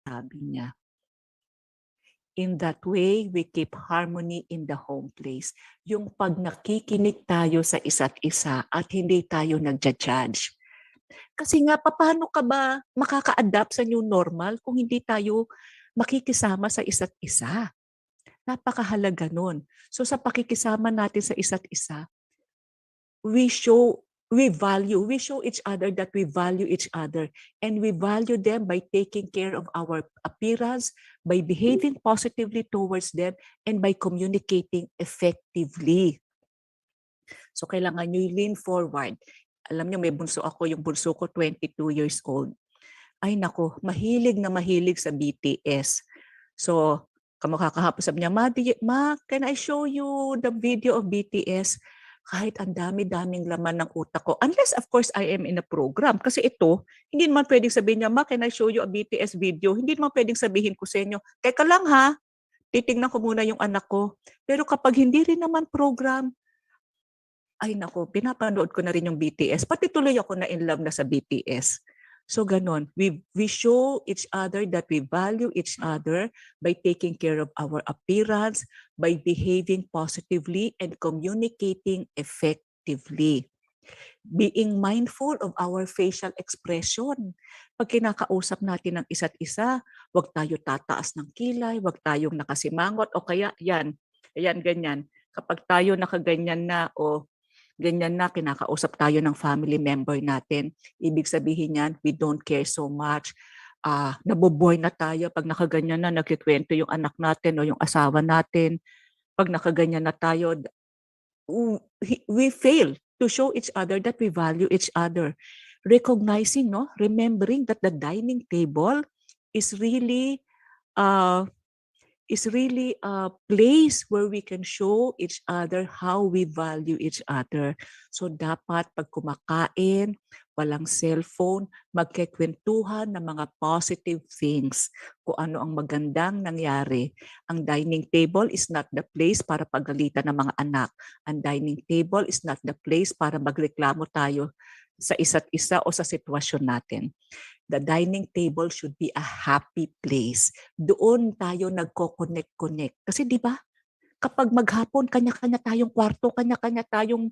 sabi niya. In that way, we keep harmony in the home place. Yung pag nakikinig tayo sa isa't isa at hindi tayo nagja-judge. Kasi nga, paano ka ba makaka-adapt sa new normal kung hindi tayo makikisama sa isa't isa? Napakahalaga nun. So sa pakikisama natin sa isa't isa, we show each other that we value each other, and we value them by taking care of our appearance, by behaving positively towards them, and by communicating effectively. So kailangan nyo lean forward. Alam nyo, may bunso ako, yung bunso ko 22 years old. Ay nako, mahilig na mahilig sa BTS. So kakahapon sabi niya, Ma, can I show you the video of BTS? Kahit ang dami-daming laman ng utak ko. Unless, of course, I am in a program. Kasi ito, hindi naman pwedeng sabihin niya, Ma, can I show you a BTS video? Hindi naman pwedeng sabihin ko sa inyo, teka lang ha, titignan ko muna yung anak ko. Pero kapag hindi rin naman program, ay nako, pinapanood ko na rin yung BTS. Pati tuloy ako na in love na sa BTS. So ganon, we show each other that we value each other by taking care of our appearance, by behaving positively and communicating effectively. Being mindful of our facial expression. Pag kinakausap natin ng isa't isa, huwag tayo tataas ng kilay, huwag tayong nakasimangot o kaya yan, ganyan. Kapag tayo nakaganyan na o ganyan na, kinakausap tayo ng family member natin. Ibig sabihin yan, we don't care so much. Naboboy na tayo pag nakaganyan na, nagkikwento yung anak natin o yung asawa natin. Pag nakaganyan na tayo, we fail to show each other that we value each other. Recognizing, no, remembering that the dining table is really a place where we can show each other how we value each other. So dapat pag kumakain, walang cellphone, magkikwentuhan ng mga positive things, kung ano ang magandang nangyari. Ang dining table is not the place para pagalitan ng mga anak. Ang dining table is not the place para magreklamo tayo sa isa't isa o sa sitwasyon natin. The dining table should be a happy place. Doon tayo nagko-connect. Kasi di ba, kapag maghapon, kanya-kanya tayong kwarto, kanya-kanya tayong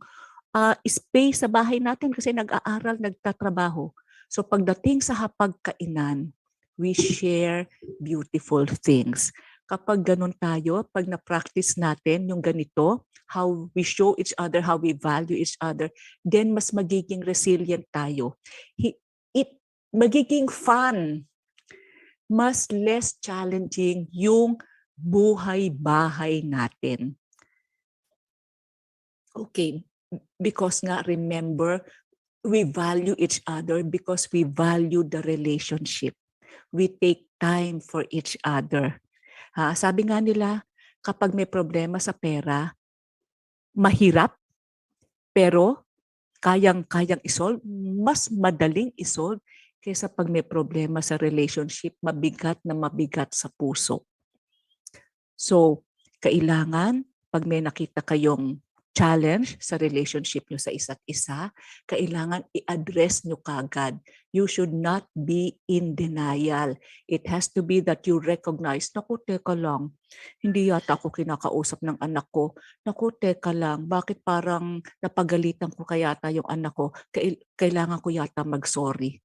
space sa bahay natin kasi nag-aaral, nagtatrabaho. So pagdating sa hapagkainan, we share beautiful things. Kapag ganun tayo, pag na-practice natin yung ganito, how we show each other, how we value each other, then mas magiging resilient tayo. Magiging fun, mas less challenging yung buhay-bahay natin. Okay, because nga remember, we value each other because we value the relationship. We take time for each other. Sabi nga nila, kapag may problema sa pera, mahirap, pero kayang-kayang isolve, mas madaling isolve kaysa pag may problema sa relationship, mabigat na mabigat sa puso. So, kailangan, pag may nakita kayong challenge sa relationship nyo sa isa't isa, kailangan i-address nyo kagad. You should not be in denial. It has to be that you recognize, naku, teka lang, hindi yata ako kinakausap ng anak ko. Naku, teka lang, bakit parang napagalitan ko kayata yung anak ko? Kailangan ko yata mag-sorry.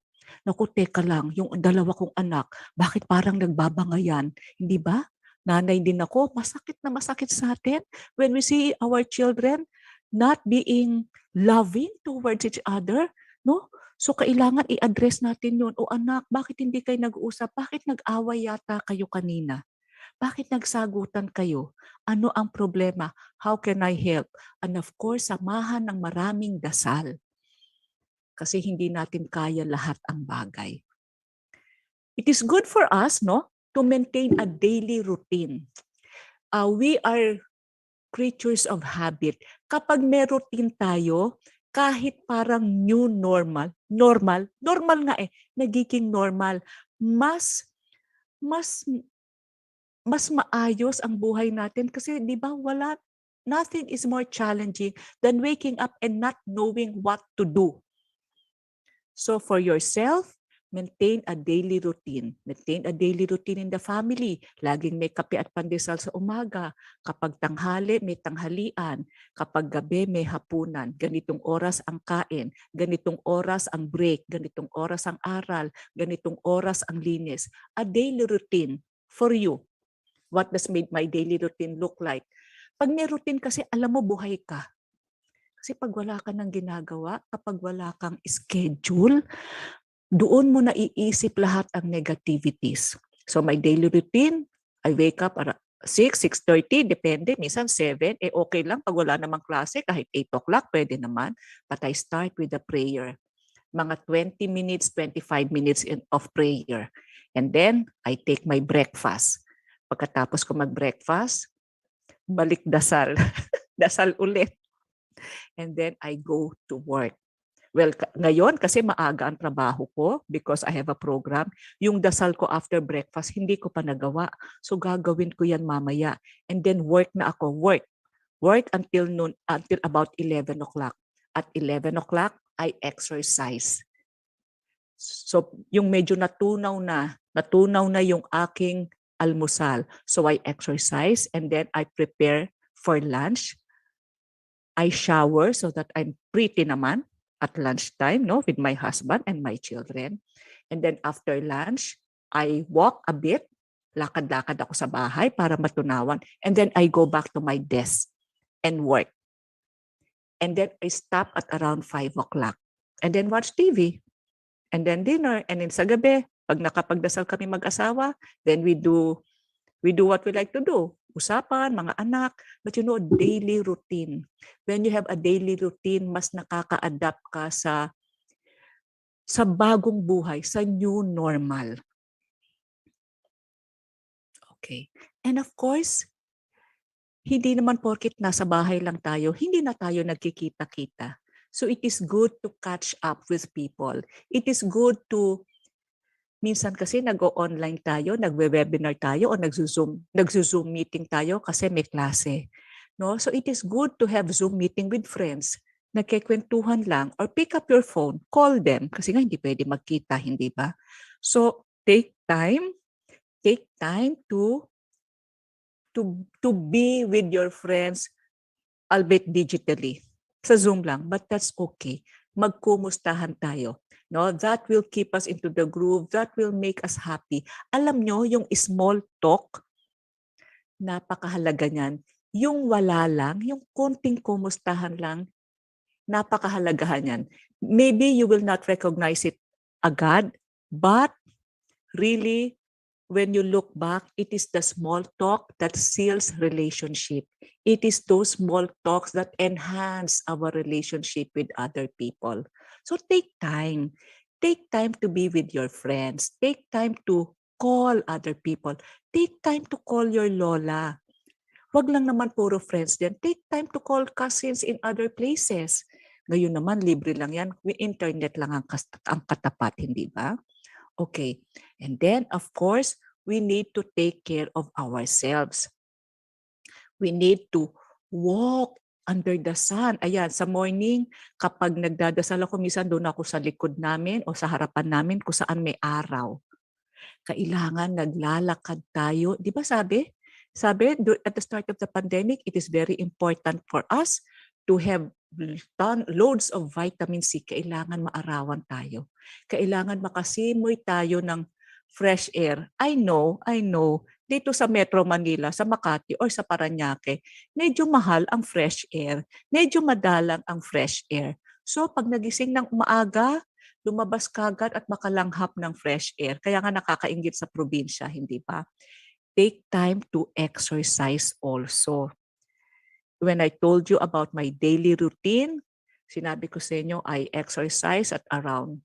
Naku, teka lang, yung dalawa kong anak, bakit parang nagbabangayan? Hindi ba? Nanay din ako, masakit na masakit sa atin when we see our children not being loving towards each other, no? So kailangan i-address natin yun. O anak, bakit hindi kayo nag-uusap? Bakit nag-away yata kayo kanina? Bakit nagsagutan kayo? Ano ang problema? How can I help? And of course, samahan ng maraming dasal. Kasi hindi natin kaya lahat ang bagay. It is good for us, no, to maintain a daily routine. We are creatures of habit. Kapag may routine tayo, kahit parang new normal nga nagiging normal, mas maayos ang buhay natin kasi 'di ba nothing is more challenging than waking up and not knowing what to do. So for yourself, Maintain a daily routine. Maintain a daily routine in the family. Laging may kape at pandesal sa umaga. Kapag tanghali, may tanghalian. Kapag gabi, may hapunan. Ganitong oras ang kain. Ganitong oras ang break. Ganitong oras ang aral. Ganitong oras ang linis. A daily routine for you. What does my daily routine look like? Pag may routine kasi, alam mo, buhay ka. Kasi pag wala ka ng ginagawa, kapag wala kang schedule, doon mo naiisip lahat ang negativities. So my daily routine, I wake up at 6, 6:30, depende, minsan 7, okay lang pag wala namang klase, kahit 8 o'clock, pwede naman. But I start with a prayer. Mga 20 minutes, 25 minutes of prayer. And then, I take my breakfast. Pagkatapos ko mag-breakfast, balik dasal. Dasal ulit. And then, I go to work. Well, ngayon kasi maaga ang trabaho ko because I have a program. Yung dasal ko after breakfast, hindi ko pa nagawa. So gagawin ko yan mamaya. And then work na ako. Work. Work until noon, until about 11 o'clock. At 11 o'clock, I exercise. So yung medyo natunaw na yung aking almusal. So I exercise and then I prepare for lunch. I shower so that I'm pretty naman at lunchtime, no, with my husband and my children. And then after lunch, I walk a bit, lakad-lakad ako sa bahay para matunawan. And then I go back to my desk and work. And then I stop at around 5 o'clock. And then watch TV. And then dinner. And then sa gabi, pag nakapagdasal kami mag-asawa, then we do what we like to do. Usapan, mga anak. But you know, daily routine. When you have a daily routine, mas nakaka-adapt ka sa bagong buhay, sa new normal. Okay. And of course, hindi naman porket nasa bahay lang tayo, hindi na tayo nagkikita-kita. So it is good to catch up with people. It is good to, minsan kasi nag-o-online tayo, nagwe-webinar tayo o nagzo-Zoom meeting tayo kasi may klase. No? So it is good to have Zoom meeting with friends. Nagkikwentuhan lang or pick up your phone, call them kasi nga hindi pwede magkita, hindi ba? So take time to be with your friends, albeit digitally. Sa Zoom lang, but that's okay. Magkumustahan tayo. No, that will keep us into the groove. That will make us happy. Alam nyo, yung small talk, napakahalaga niyan. Yung wala lang, yung konting kumustahan lang, napakahalagahan yan. Maybe you will not recognize it agad, but really, when you look back, it is the small talk that seals relationship. It is those small talks that enhance our relationship with other people. So take time. Take time to be with your friends. Take time to call other people. Take time to call your lola. Wag lang naman puro friends din. Take time to call cousins in other places. Ngayon naman, libre lang yan. Internet lang ang katapat, hindi ba? Okay. And then, of course, we need to take care of ourselves. We need to walk under the sun. Ayan, sa morning, kapag nagdadasal ako, minsan doon ako sa likod namin o sa harapan namin kung saan may araw. Kailangan naglalakad tayo. Di ba sabi at the start of the pandemic, it is very important for us to have loads of vitamin C. Kailangan maarawan tayo. Kailangan makasimoy tayo ng fresh air. I know, dito sa Metro Manila, sa Makati or sa Parañaque, medyo mahal ang fresh air. Medyo madalang ang fresh air. So pag nagising ng maaga, lumabas kagad at makalanghap ng fresh air. Kaya nga nakakainggit sa probinsya, hindi ba? Take time to exercise also. When I told you about my daily routine, sinabi ko sa inyo, I exercise at around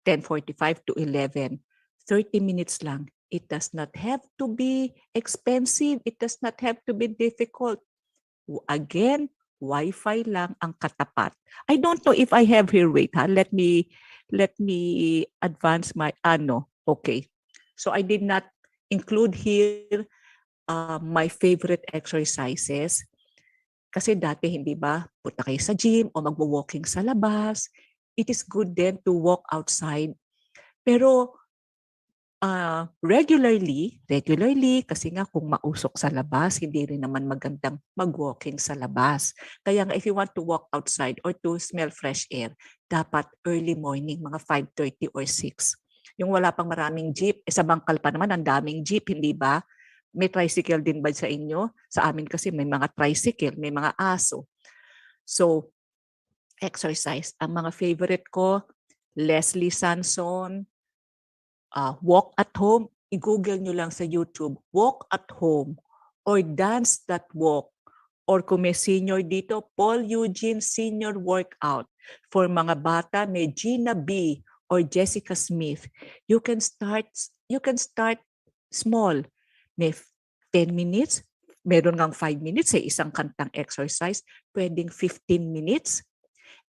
10:45 to 11. 30 minutes lang. It does not have to be expensive. It does not have to be difficult. Again, Wi-Fi lang ang katapat. I don't know if I have here, wait ha, let me advance my, okay. So I did not include here my favorite exercises. Kasi dati, hindi ba, punta kayo sa gym o magwo-walking sa labas. It is good then to walk outside Pero regularly, kasi nga kung mausok sa labas, hindi rin naman magandang mag-walking sa labas. Kaya nga if you want to walk outside or to smell fresh air, dapat early morning, mga 5:30 or 6. Yung wala pang maraming jeep, sa bangkal pa naman, ang daming jeep, hindi ba? May tricycle din ba sa inyo? Sa amin kasi may mga tricycle, may mga aso. So, exercise. Ang mga favorite ko, Leslie Sanson, walk at home, i-google nyo lang sa YouTube, walk at home or dance that walk. Or kung may senior dito, Paul Eugene Senior Workout. For mga bata, may Gina B or Jessica Smith. You can start small. May 10 minutes, meron ngang 5 minutes sa isang kantang exercise, pwedeng 15 minutes.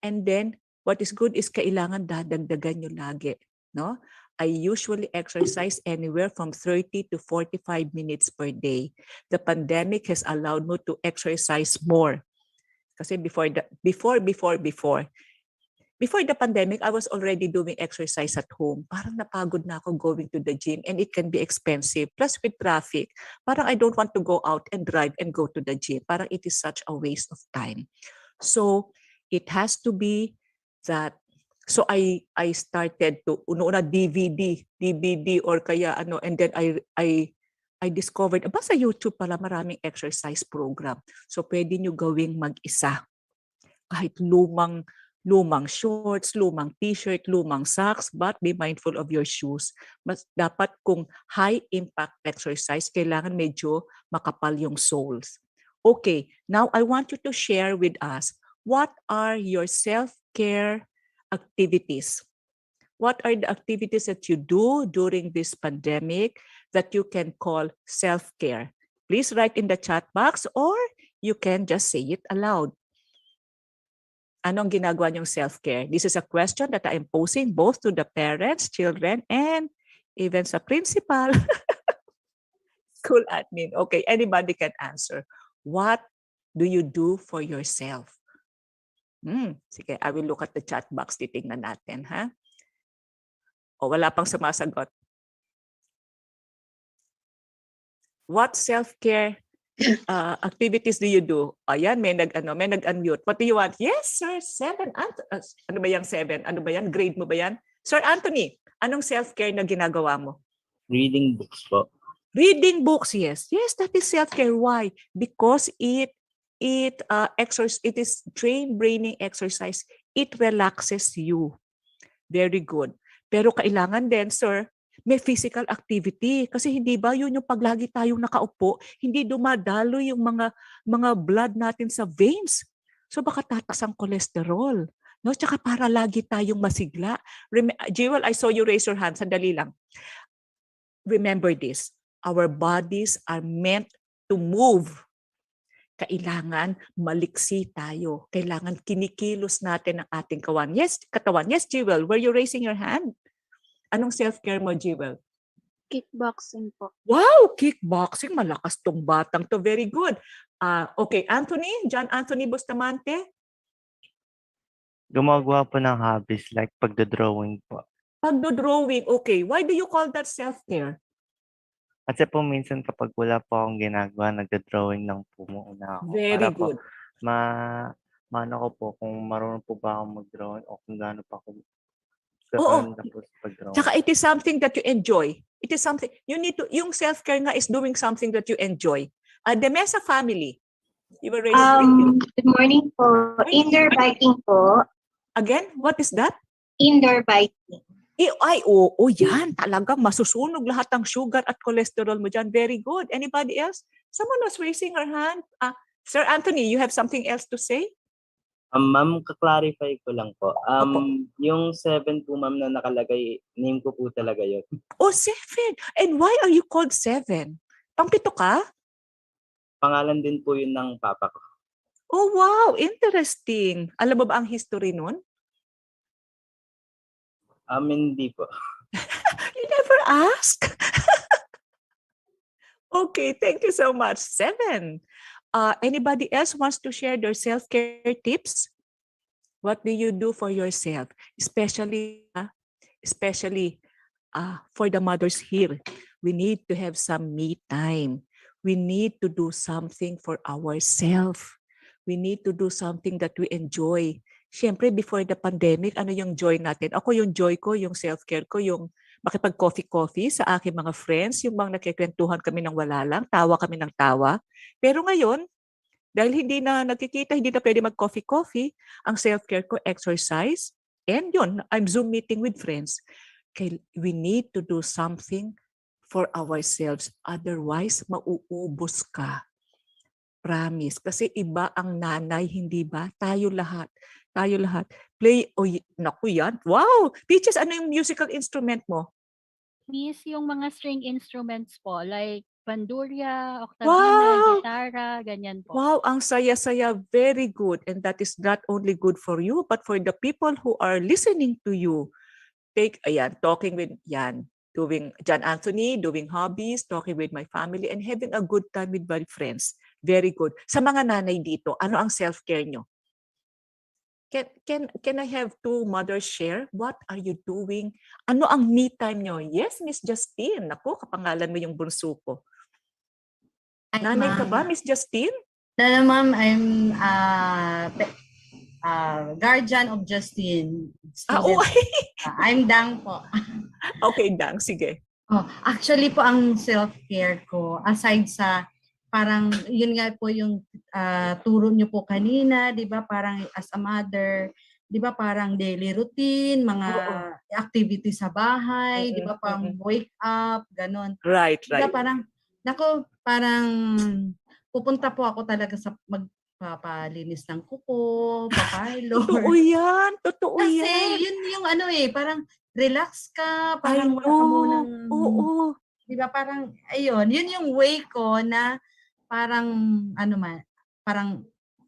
And then, what is good is kailangan dadagdagan nyo lagi. No? I usually exercise anywhere from 30 to 45 minutes per day. The pandemic has allowed me to exercise more. Kasi before the pandemic, I was already doing exercise at home. Parang napagod na ako going to the gym and it can be expensive. Plus with traffic, parang I don't want to go out and drive and go to the gym. Parang it is such a waste of time. So it has to be that. So I started to una DVD or kaya ano, and then I discovered sa YouTube pala maraming exercise program. So pwede nyo gawing mag-isa. Kahit lumang shorts, lumang t-shirt, lumang socks, but be mindful of your shoes. Mas dapat kung high impact exercise, kailangan medyo makapal yung soles. Okay, now I want you to share with us, what are your self-care activities? What are the activities that you do during this pandemic that you can call self-care? Please write in the chat box or you can just say it aloud. Anong ginagawa niyong self-care? This is a question that I am posing both to the parents, children, and even sa principal, school admin. Okay, anybody can answer. What do you do for yourself? Sige, I will look at the chat box. Titingnan natin, ha? O, wala pang sumasagot. What self-care activities do you do? Ayan, may nag-unmute. What do you want? Yes, sir, 7. Ano ba yung 7? Ano ba yan? Grade mo ba yan? Sir Anthony, anong self-care na ginagawa mo? Reading books po. Reading books, yes. Yes, that is self-care. Why? Because it is brain-braining exercise. It relaxes you. Very good. Pero kailangan din, sir, may physical activity. Kasi hindi ba yun yung paglagi tayong nakaupo, hindi dumadalo yung mga blood natin sa veins. So baka tataas ang cholesterol. No? Tsaka para lagi tayong masigla. Jewel, I saw you raise your hand. Sandali lang. Remember this. Our bodies are meant to move. Kailangan maliksi tayo. Kailangan kinikilos natin ang ating katawan. Yes, Jewel, were you raising your hand? Anong self-care mo, Jewel? Kickboxing po. Wow, kickboxing. Malakas tong batang to. Very good. Okay, Anthony, John Anthony Bustamante? Gumagawa po ng hobbies like pagdodrawing po. Pagdodrawing, okay. Why do you call that self-care? Kasi po minsan kapag wala po akong ginagawa, nagdodrawing lang po muna ako. Very Para good. po, maano ko po kung marunong po ba akong mag-drawing o kung gaano pa ako Oo. gaganda po sa pag-drawing. Tsaka it is something that you enjoy. It is something, yung self-care nga is doing something that you enjoy. The Mesa family, you were raising. Good morning po. Indoor biking po. Again, what is that? Indoor biking. Yan. Talagang masusunog lahat ng sugar at cholesterol mo dyan. Very good. Anybody else? Someone was raising her hand. Sir Anthony, you have something else to say? Ma'am, ka-clarify ko lang po. Opo. Yung 7 po, ma'am, na nakalagay, name ko po talaga yun. 7. And why are you called 7? Pang-7 ka? Pangalan din po yun ng papa ko. Oh, wow. Interesting. Alam mo ba ang history nun? Hindi po. You never ask? Okay, thank you so much. 7. Anybody else wants to share their self-care tips? What do you do for yourself? Especially for the mothers here, we need to have some me time. We need to do something for ourselves. We need to do something that we enjoy. Siyempre, before the pandemic, ano yung joy natin? Ako yung joy ko, yung self-care ko, yung makipag-coffee-coffee sa aking mga friends, yung mga nakikwentuhan kami ng wala lang, tawa kami ng tawa. Pero ngayon, dahil hindi na nagkikita, hindi na pwede mag-coffee-coffee, ang self-care ko, exercise, and yun, I'm Zoom meeting with friends. We need to do something for ourselves. Otherwise, mauubos ka. Promise. Kasi iba ang nanay, hindi ba? Tayo lahat. Tayo lahat. Play, naku yan. Wow! Peaches, ano yung musical instrument mo? Miss, yung mga string instruments po, like bandurria, octavina, Wow! gitara, ganyan po. Wow, ang saya-saya. Very good. And that is not only good for you, but for the people who are listening to you. Talking with, doing John Anthony, doing hobbies, talking with my family, and having a good time with my friends. Very good. Sa mga nanay dito, ano ang self-care nyo? Can I have two mothers share? What are you doing? Ano ang me time nyo? Yes, Miss Justine. Ako, kapangalan mo yung bunso ko. Nanay ka ba, Miss Justine? No, ma'am, I'm guardian of Justine. I'm Dang po. Okay, Dang. Sige. Actually po, ang self-care ko, aside sa parang, yun nga po yung turo niyo po kanina, di ba? Parang as a mother, di ba? Parang daily routine, mga activities sa bahay, di ba? Parang wake up, ganon. Right. Di ba? Parang pupunta po ako talaga sa magpapalinis ng kuko, papilo. Totoo yan. Kasi yun yung parang relax ka, parang wala ka munang, di ba, parang, ayun, yun yung way ko na parang,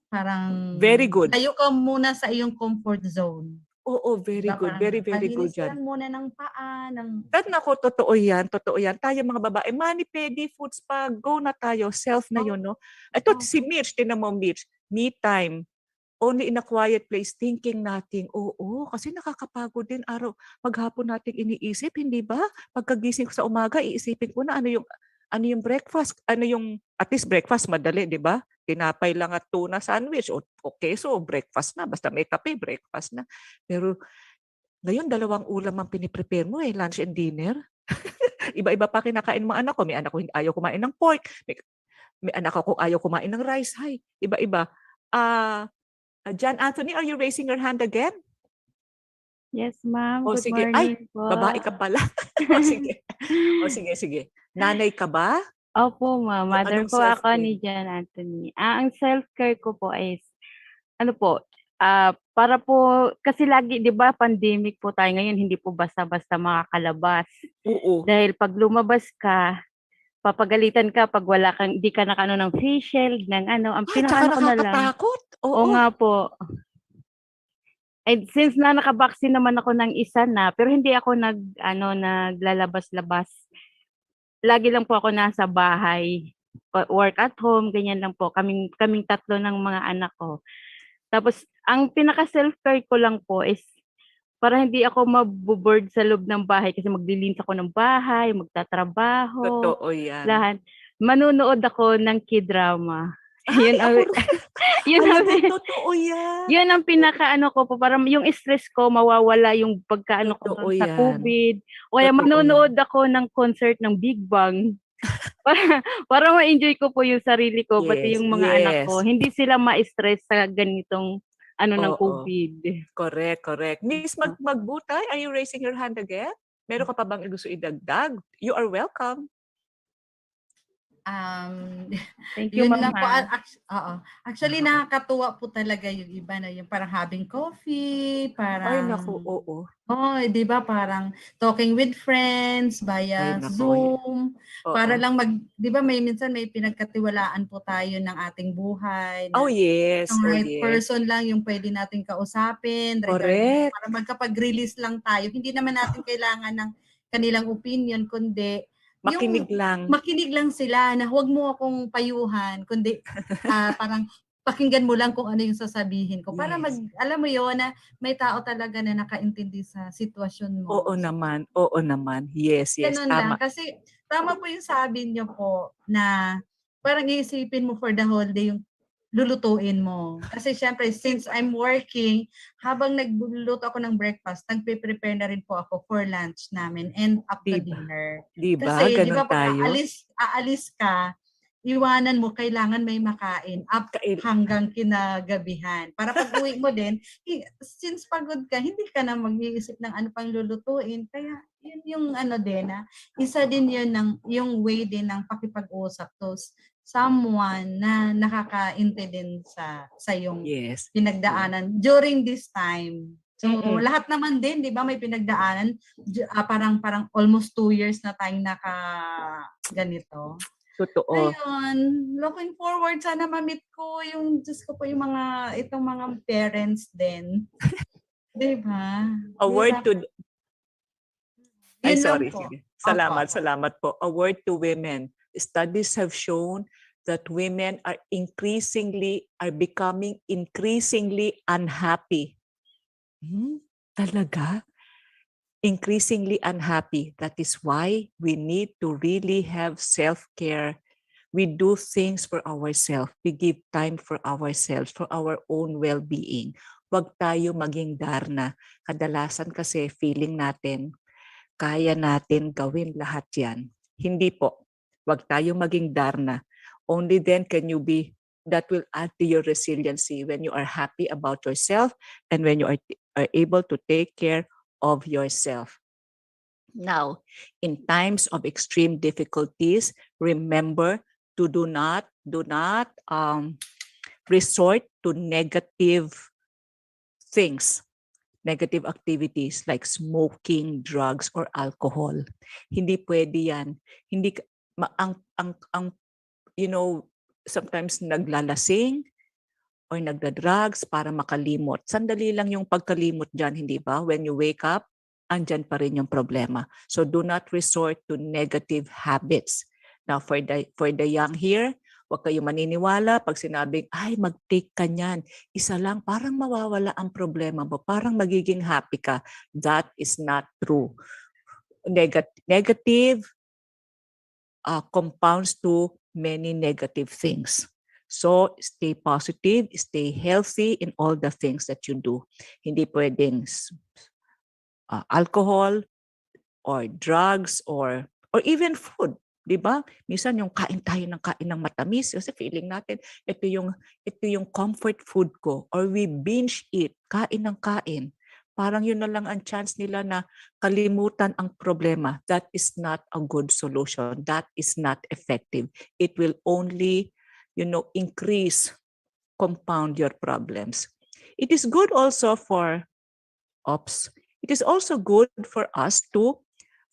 parang, very good. tayo ka muna sa iyong comfort zone. Oo, very Diba? good. Parang Very good malinis yan. lang muna ng paa. Nako, totoo yan. Tayo mga babae, mani-pedi foods pa, go na tayo. Self na yun, no? Ito, si Mitch, tinan mo, Mitch, me time. Only in a quiet place, thinking nothing. Oo, kasi nakakapagod din araw. Maghapon nating iniisip, hindi ba? Pagkagising ko sa umaga, iisipin ko na ano yung breakfast, at least breakfast madali, di ba? Tinapay lang at tuna sandwich, okay, so breakfast na, basta may kape, breakfast na. Pero ngayon, 2 ulam ang piniprepare mo lunch and dinner. Iba-iba pa kinakain mga anak ko. May anak ko ayaw kumain ng pork, may anak ko ayaw kumain ng rice. Hay, iba-iba. John Anthony, are you raising your hand again? Yes, ma'am. Good Sige. morning po. Babae ka pala. Sige. Nanay ka ba? Opo, ma'am. Mother Anong po ako self-care? ni John Anthony. Ang self-care ko po is, para po, kasi lagi, di ba, pandemic po tayo ngayon, hindi po basta-basta makakalabas. Oo. Dahil pag lumabas ka, papagalitan ka pag di ka nakano ng face shield, ng ang Tsaka pinakaano ko na lang. nakakatakot. Oo nga po. And since nakabaksin naman ako ng isa na, pero hindi ako naglalabas-labas. Lagi lang po ako nasa bahay, work at home, ganyan lang po. Kaming 3 ng mga anak ko. Tapos, ang pinaka-self-care ko lang po is para hindi ako maboboard sa loob ng bahay kasi maglilinis ako ng bahay, magtatrabaho. Totoo yan. Lahat. Manunood ako ng K-drama. Ay, ako rin. Totoo yan. Yun ang pinaka-ano ko po, para yung stress ko mawawala, yung pagkaano ko Totoo sa yan. COVID. O kaya Totoo manonood ako ng concert ng Big Bang. para ma-enjoy ko po yung sarili ko, pati yung mga anak ko. Hindi sila ma-stress sa ganitong ng COVID. Correct. Miss Magbutay, are you raising your hand again? Meron ka pa bang gusto idagdag? You are welcome. Thank you, Yun lang po. Mama. Actually, nakakatuwa po talaga yung iba na yung parang having coffee, parang... Ay, naku, oo. di ba? Parang talking with friends via Ay, naku, Zoom. Oo. Para lang di ba minsan may pinagkatiwalaan po tayo ng ating buhay. Oh, yes. Ang right person lang yung pwede natin kausapin. Correct. Para magkapag-release lang tayo. Hindi naman natin kailangan ng kanilang opinion, kundi Makinig lang. Makinig lang sila na huwag mo akong payuhan, kundi parang pakinggan mo lang kung ano yung sasabihin ko. Para Yes. alam mo yun, na may tao talaga na nakaintindi sa sitwasyon mo. Oo naman, oo naman. Yes, yes, Ganun lang. tama. Kasi tama po yung sabi niyo po na parang iisipin mo for the whole day yung lulutuin mo. Kasi syempre, since I'm working, habang nagluluto ako ng breakfast, nagpe-prepare na rin po ako for lunch namin and up to Diba? dinner. Di ba? Kasi, di Ganon ba, pag tayo. aalis ka, iwanan mo, kailangan may makain up hanggang kinagabihan. Para pag uwi mo din, since pagod ka, hindi ka na mag-iisip ng ano pang lulutuin. Kaya, yun yung ano din, isa din yun yung way din ng pakipag-usap to someone na nakakaintindi din sa yung Yes. pinagdaanan during this time. So, Mm-mm. lahat naman din, di ba, may pinagdaanan. Parang almost 2 years na tayong ganito. Totoo. Ayun, looking forward, sana ma-meet ko yung, Diyos ko po, yung itong mga parents din. Di ba? A word to Ay, Yun lang sorry. po. Sige. Salamat, Opo. salamat po. A word to women. Studies have shown that women are becoming increasingly unhappy. Talaga? Increasingly unhappy. That is why we need to really have self-care. We do things for ourselves. We give time for ourselves, for our own well-being. Huwag tayo maging darna. Kadalasan kasi feeling natin, kaya natin gawin lahat yan. Hindi po. Huwag tayo maging darna. Only then can you that will add to your resiliency when you are happy about yourself and when you are able to take care of yourself. Now, in times of extreme difficulties, remember to do not resort to negative things, negative activities like smoking, drugs, or alcohol. Hindi pwede yan. Hindi sometimes naglalasing or nagda-drugs para makalimot. Sandali lang yung pagkalimot dyan, hindi ba? When you wake up, andyan pa rin yung problema. So do not resort to negative habits. Now for the young here, huwag kayo maniniwala pag sinabing, ay, mag-take ka niyan. Isa lang, parang mawawala ang problema mo. Parang magiging happy ka. That is not true. Negative compounds to many negative things. So stay positive, stay healthy in all the things that you do. Hindi pwedeng alcohol or drugs or even food. Diba? Minsan yung kain ng matamis kasi feeling natin ito yung comfort food ko, or we binge eat, kain ng kain. Parang yun na lang ang chance nila na kalimutan ang problema. That is not a good solution. That is not effective. It will only, compound your problems. It is good also it is also good for us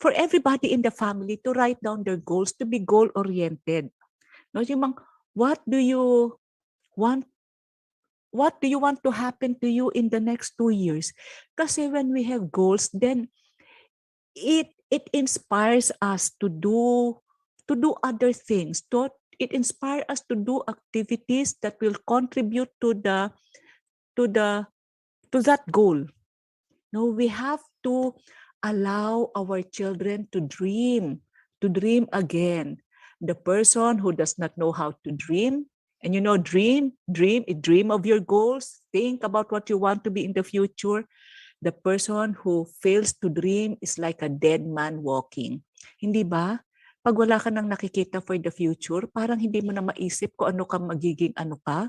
for everybody in the family to write down their goals, to be goal-oriented. No, what do you want to happen to you in the next 2 years? Kasi when we have goals, then it inspires us to do other things. It inspires us to do activities that will contribute to that goal. No, we have to allow our children to dream again. The person who does not know how to dream, and dream of your goals, think about what you want to be in the future. The person who fails to dream is like a dead man walking. Hindi ba? Pag wala ka nang nakikita for the future, parang hindi mo na maisip kung ano ka magiging ano ka,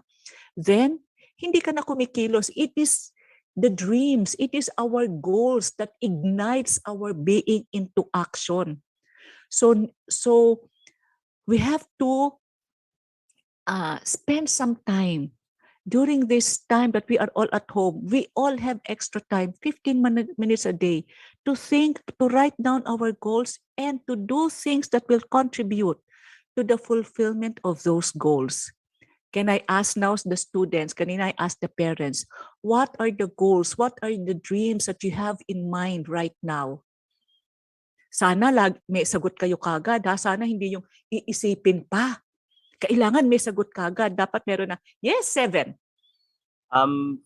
then hindi ka na kumikilos. It is the dreams, it is our goals that ignites our being into action. So we have to spend some time during this time that we are all at home. We all have extra time, 15 minutes a day, to think, to write down our goals, and to do things that will contribute to the fulfillment of those goals. Can I ask now the students, can I ask the parents, what are the goals, what are the dreams that you have in mind right now? Sana may sagot kayo kagad. Sana hindi yung iisipin pa. Kailangan may sagot kagad. Dapat meron na, yes, 7.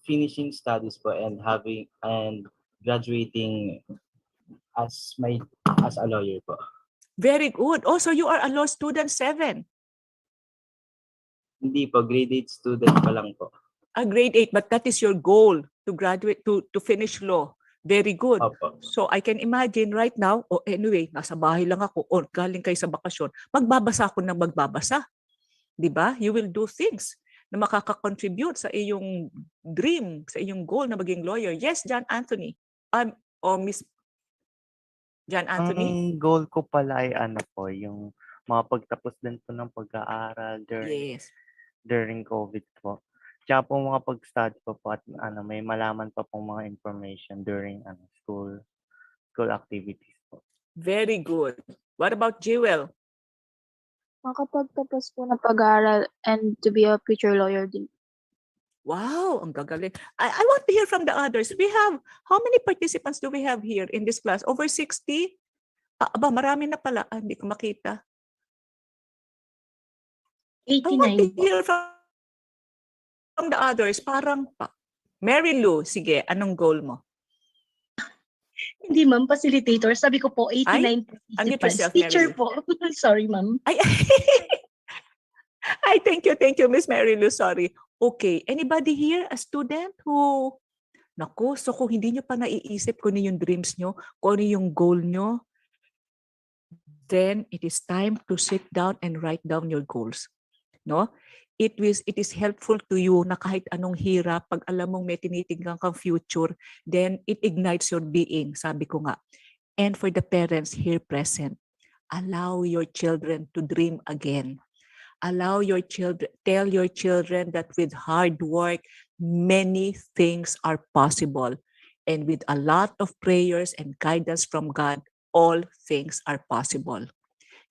Finishing studies po and graduating as a lawyer po. Very good. Oh, so you are a law student, 7. Hindi po, grade 8 student pa lang po. A grade 8, but that is your goal to graduate, to finish law. Very good. Opo. So I can imagine right now, anyway, nasa bahay lang ako, or galing kayo sa bakasyon, magbabasa ako ng magbabasa. Di ba? You will do things na makaka-contribute sa iyong dream, sa iyong goal na maging lawyer. Yes, John Anthony. O Miss John Anthony? Ang goal ko pala ay yung pagtapos din po ng pag-aaral Yes. during COVID po. Tsaka po mga pag-study po at may malaman pa pong mga information during school activities po. Very good. What about Jewel? Makapagtapos po ng pag-aaral and to be a future lawyer din. Wow, ang gagaling. I want to hear from the others. We have, how many participants do we have here in this class? Over 60? Marami na pala. Hindi ko makita. I want to 89 po. hear from the others. Parang, Mary Lou, sige, anong goal mo? Hindi, ma'am. Facilitator. Sabi ko po, 89 unmute participants. yourself, Teacher Mary. po. Sorry, ma'am. Ay, ay, thank you, Miss Mary Lou. Sorry. Okay, anybody here, a student who, naku, so kung hindi nyo pa naiisip kung ano yung dreams nyo, kung ano yung goal nyo, then it is time to sit down and write down your goals. No? It is helpful to you na kahit anong hirap, pag alam mong may tinitingnan kang future, then it ignites your being, sabi ko nga. And for the parents here present, allow your children to dream again. Allow your children, tell your children that with hard work, many things are possible. And with a lot of prayers and guidance from God, all things are possible.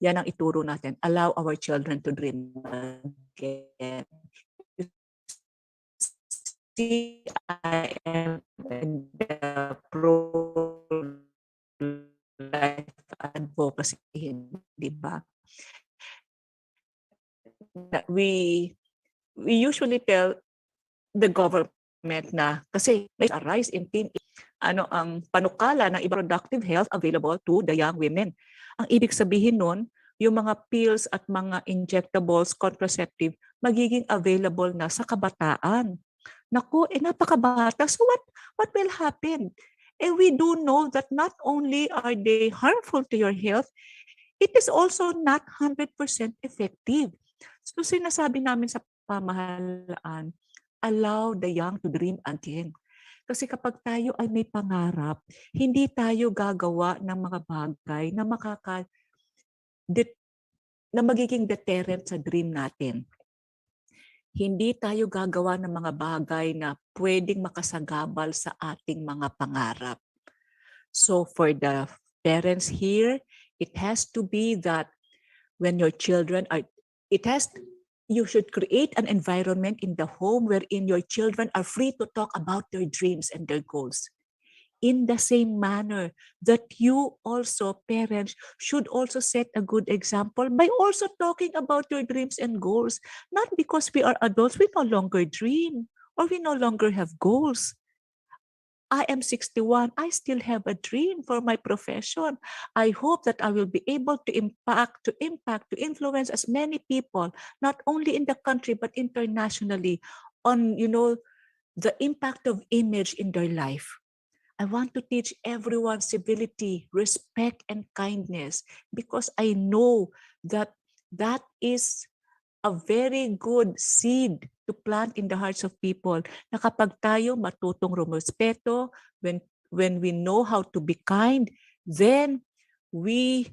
Yan ang ituro natin. Allow our children to dream again. See, I am in the pro-life advocacy, di ba? We usually tell the government na kasi may a rise in teenage, ang panukala ng productive health available to the young women. Ang ibig sabihin nun, yung mga pills at mga injectables, contraceptive, magiging available na sa kabataan. Naku, napakabata. So what will happen? And we do know that not only are they harmful to your health, it is also not 100% effective. So sinasabi namin sa pamahalaan, allow the young to dream again. Kasi kapag tayo ay may pangarap, hindi tayo gagawa ng mga bagay na na magiging deterrent sa dream natin. Hindi tayo gagawa ng mga bagay na pwedeng makasagabal sa ating mga pangarap. So for the parents here, it has to be that when your children are, you should create an environment in the home wherein your children are free to talk about their dreams and their goals. In the same manner that you also, parents, should also set a good example by also talking about your dreams and goals. Not because we are adults, we no longer dream or we no longer have goals. I am 61. I still have a dream for my profession. I hope that I will be able to impact, to influence as many people, not only in the country, but internationally on, the impact of image in their life. I want to teach everyone civility, respect, and kindness because I know that that is a very good seed to plant in the hearts of people na kapag tayo matutong rumespeto, when we know how to be kind, then we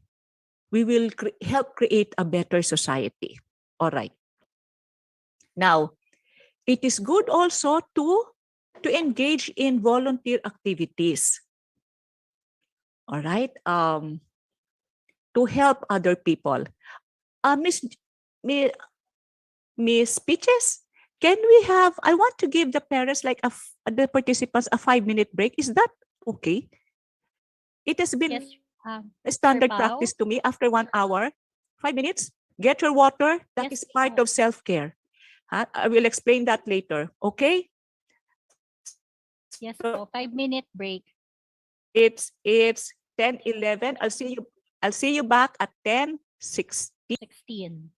will help create a better society. All right. Now, it is good also to engage in volunteer activities. All right. To help other people. Miss Peaches, can we have, I want to give the parents, like the participants, a 5-minute break. Is that okay? It has been Yes, a standard Pao? practice to me after 1 hour. 5 minutes? Get your water. That Yes is part po. of self-care. I will explain that later. Okay? Yes po. 5-minute break. It's 10:11. I'll see you back at 10:60. 16.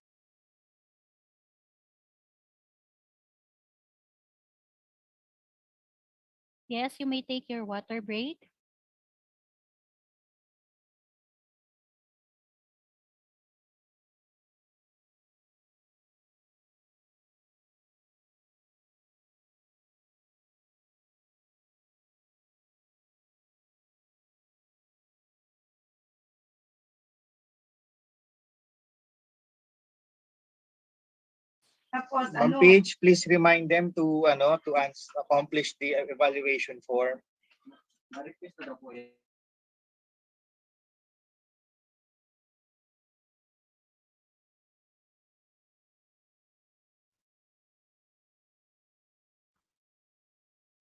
Yes, you may take your water break. Tapos Ma'am Paige, please remind them to accomplish the evaluation form. Na-request na daw po yan.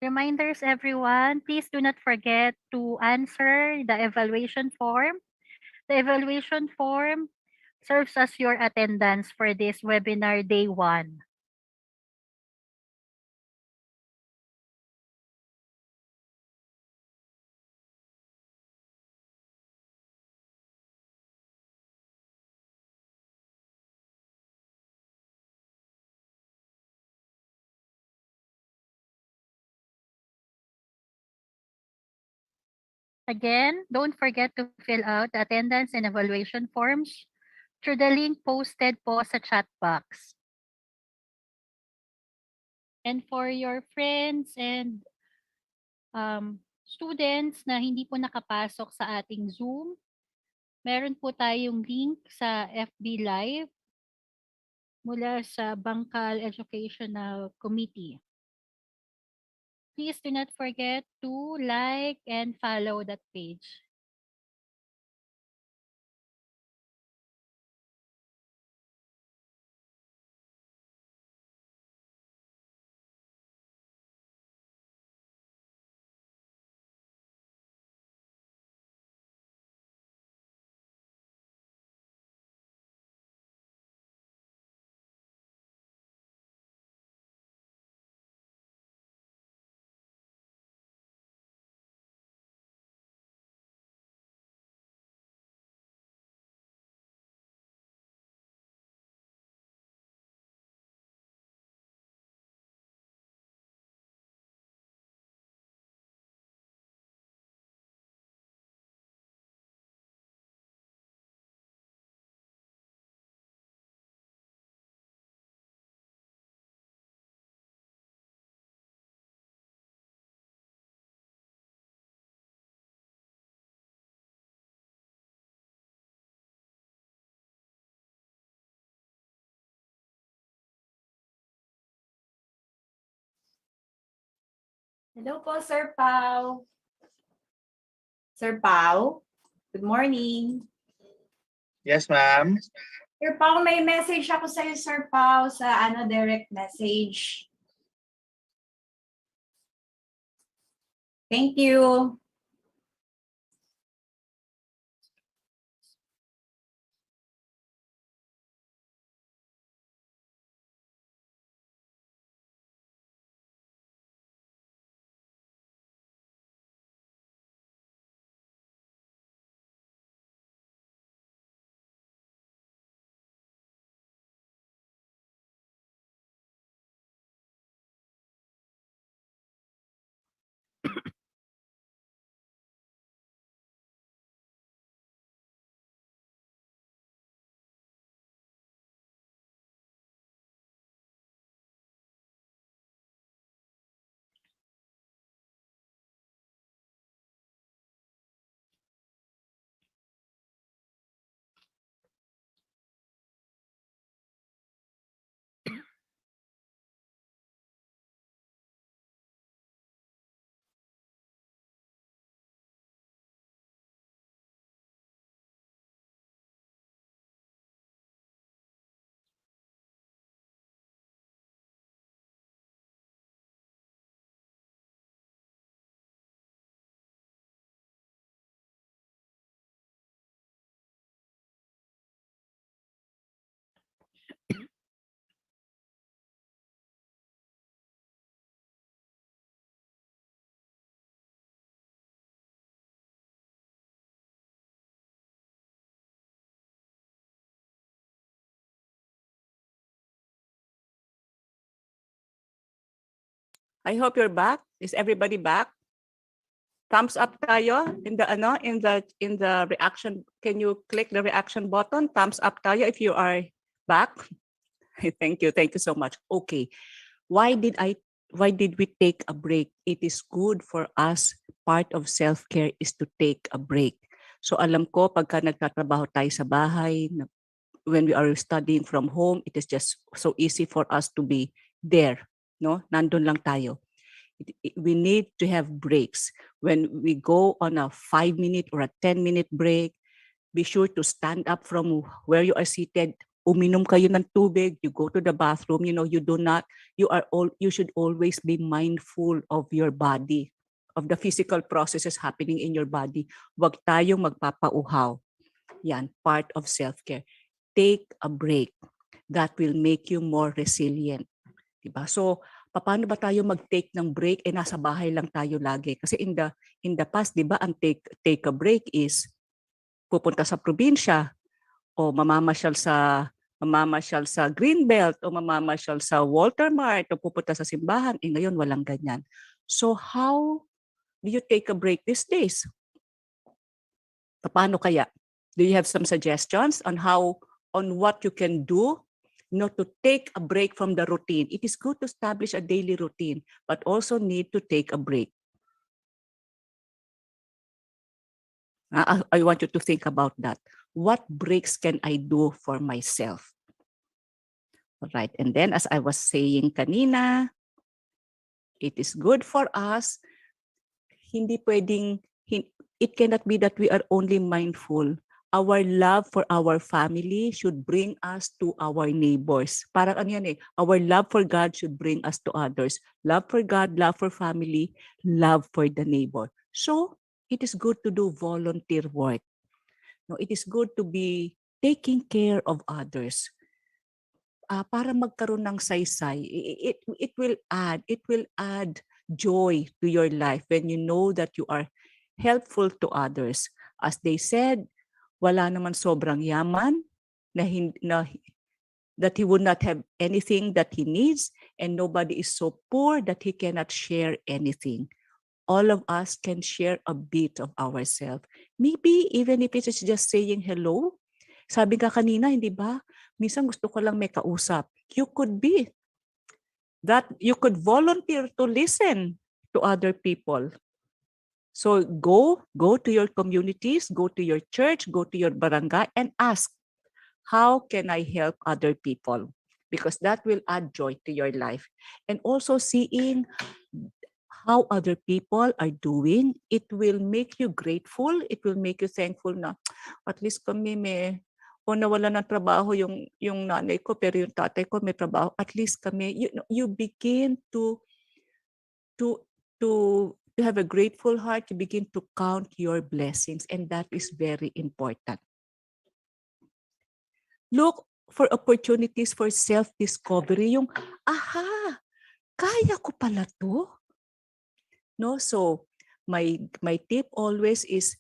Reminders, everyone, please do not forget to answer the evaluation form. The evaluation form serves as your attendance for this webinar day 1. Again, don't forget to fill out the attendance and evaluation forms through the link posted po sa chat box. And for your friends and students na hindi po nakapasok sa ating Zoom, meron po tayong link sa FB Live mula sa Bangkal Educational Committee. Please do not forget to like and follow that page. Hello po, Sir Pao. Sir Pao, good morning. Yes, ma'am. Sir Pao, may message ako sa iyo, Sir Pao, sa direct message. Thank you. I hope you're back. Is everybody back? Thumbs up tayo in the reaction. Can you click the reaction button? Thumbs up tayo if you are back. Thank you so much. Okay. Why did we take a break? It is good for us. Part of self-care is to take a break. So alam ko pagka nagtatrabaho tayo sa bahay, when we are studying from home, it is just so easy for us to be there, no? Nandun lang tayo. We need to have breaks. When we go on a 5-minute or a 10-minute break, be sure to stand up from where you are seated. Uminom kayo ng tubig, you go to the bathroom, you should always be mindful of your body, of the physical processes happening in your body. Huwag tayong magpapauhaw. Yan, part of self-care. Take a break. That will make you more resilient. Diba? So, paano ba tayo mag-take ng break? Nasa bahay lang tayo lagi. Kasi in the past, diba, ang take a break is pupunta sa probinsya o mamamasyal sa Greenbelt o mamamasyal sa Walter Mart o pupunta sa simbahan. Ngayon, walang ganyan. So, how do you take a break these days? Paano kaya? Do you have some suggestions on what you can do to take a break from the routine? It is good to establish a daily routine, but also need to take a break. I want you to think about that. What breaks can I do for myself? All right. And then as I was saying kanina, it is good for us. It cannot be that we are only mindful. Our love for our family should bring us to our neighbors. Parang our love for God should bring us to others. Love for God, love for family, love for the neighbor. So, it is good to do volunteer work. No, it is good to be taking care of others. Para magkaroon ng saysay, it will add joy to your life when you know that you are helpful to others. As they said, wala naman sobrang yaman that he would not have anything that he needs, and nobody is so poor that he cannot share anything. All of us can share a bit of ourselves. Maybe even if it is just saying hello. Sabi ka kanina, hindi ba? Minsan gusto ko lang may kausap. You could be that you could volunteer to listen to other people. So go to your communities, go to your church, go to your barangay and ask, how can I help other people? Because that will add joy to your life. And also seeing how other people are doing, it will make you grateful, it will make you thankful na at least kami nawala ng trabaho yung nanay ko pero yung tatay ko may trabaho, at least kami, you begin to have a grateful heart, you begin to count your blessings, and that is very important. Look for opportunities for self-discovery, yung kaya ko pala to. No, so my tip always is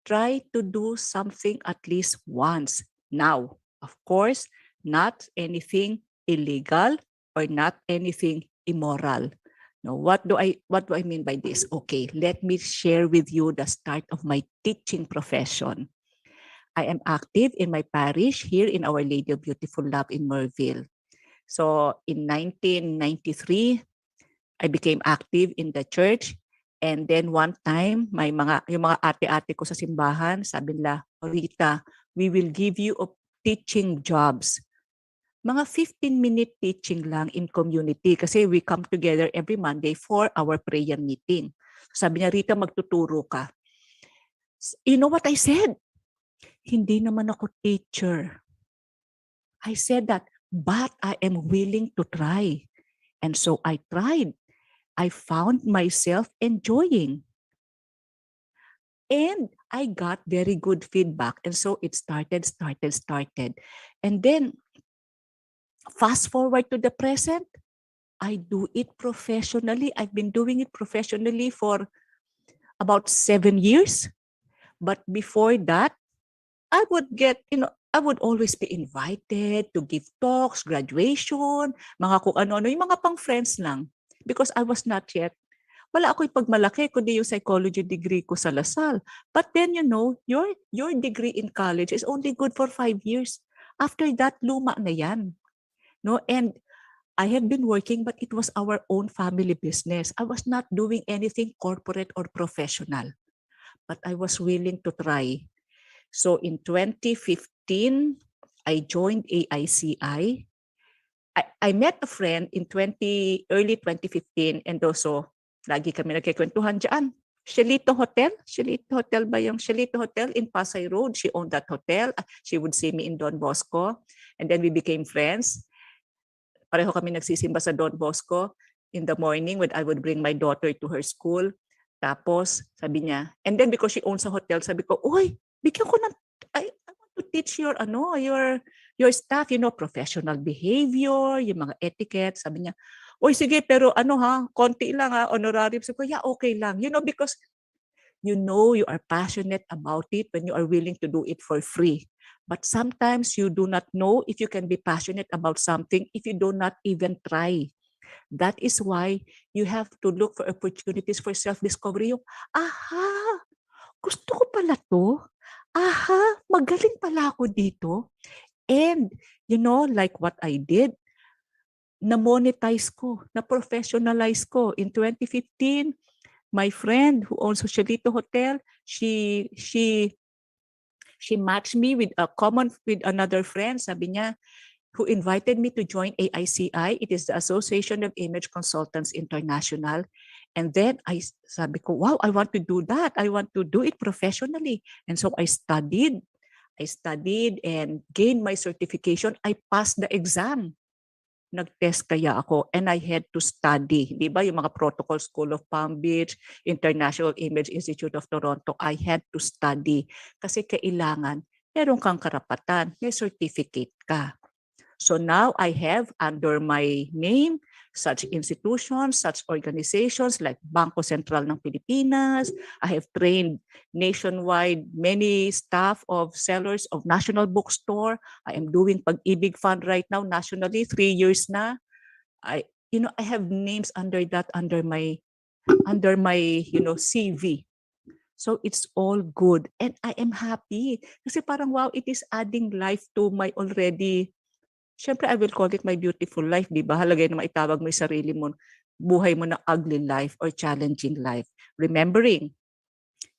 try to do something at least once. Now, of course, not anything illegal or not anything immoral. Now, what do I mean by this? Okay, let me share with you the start of my teaching profession. I am active in my parish here in Our Lady of Beautiful Love in Merville. So in 1993, I became active in the church. And then one time, yung mga ate-ate ko sa simbahan, sabi nila, Rita, we will give you teaching jobs. Mga 15-minute teaching lang in community kasi we come together every Monday for our prayer meeting. Sabi niya, Rita, magtuturo ka. You know what I said? Hindi naman ako teacher. I said that, but I am willing to try. And so I tried. I found myself enjoying. And I got very good feedback. And so it started. And then, fast forward to the present, I do it professionally. I've been doing it professionally for about 7 years. But before that, I would always be invited to give talks, graduation, mga kung ano-ano, yung mga pang friends lang. because I was not yet, wala ako'y pagmalaki kundi yung psychology degree ko sa Lasal. But then, your degree in college is only good for 5 years. After that, luma na yan. No? And I have been working, but it was our own family business. I was not doing anything corporate or professional, but I was willing to try. So in 2015, I joined AICI. I met a friend in early 2015, and also lagi kami nagkikwentuhan dyan. Shelito Hotel? Shelito Hotel ba yung Shelito Hotel in Pasay Road? She owned that hotel. She would see me in Don Bosco. And then we became friends. Pareho kami nagsisimba sa Don Bosco in the morning when I would bring my daughter to her school. Tapos, sabi niya, and then because she owns a hotel, sabi ko, uy, bigyan ko ng, I want to teach your staff, professional behavior, yung mga etiquette. Sabi niya, uy, sige, pero konti lang honorarium. Sabi ko, yeah, okay lang. Because you are passionate about it when you are willing to do it for free. But sometimes you do not know if you can be passionate about something if you do not even try. That is why you have to look for opportunities for self-discovery. Yung, gusto ko pala to. Magaling pala ako dito. And, like what I did, na-monetize ko, na-professionalize ko. In 2015, my friend who owns Shelito Hotel, she matched me with another friend, sabi niya, who invited me to join AICI. It is the Association of Image Consultants International. And then sabi ko, wow, I want to do that. I want to do it professionally. And so I studied and gained my certification. I passed the exam. Nag-test kaya ako and I had to study. Di ba yung mga protocol School of Palm Beach, International Image Institute of Toronto, I had to study. Kasi kailangan, meron kang karapatan, may certificate ka. So now I have under my name such institutions, such organizations like Bangko Sentral ng Pilipinas. I have trained nationwide many staff of sellers of National Bookstore. I am doing Pag-ibig Fund right now nationally, 3 years na. I have names under my CV. So it's all good and I am happy kasi parang wow, it is adding life to my already. Siyempre, I will call it my beautiful life, di ba? Halagay na maitawag mo yung sarili mo, buhay mo na ugly life or challenging life. Remembering,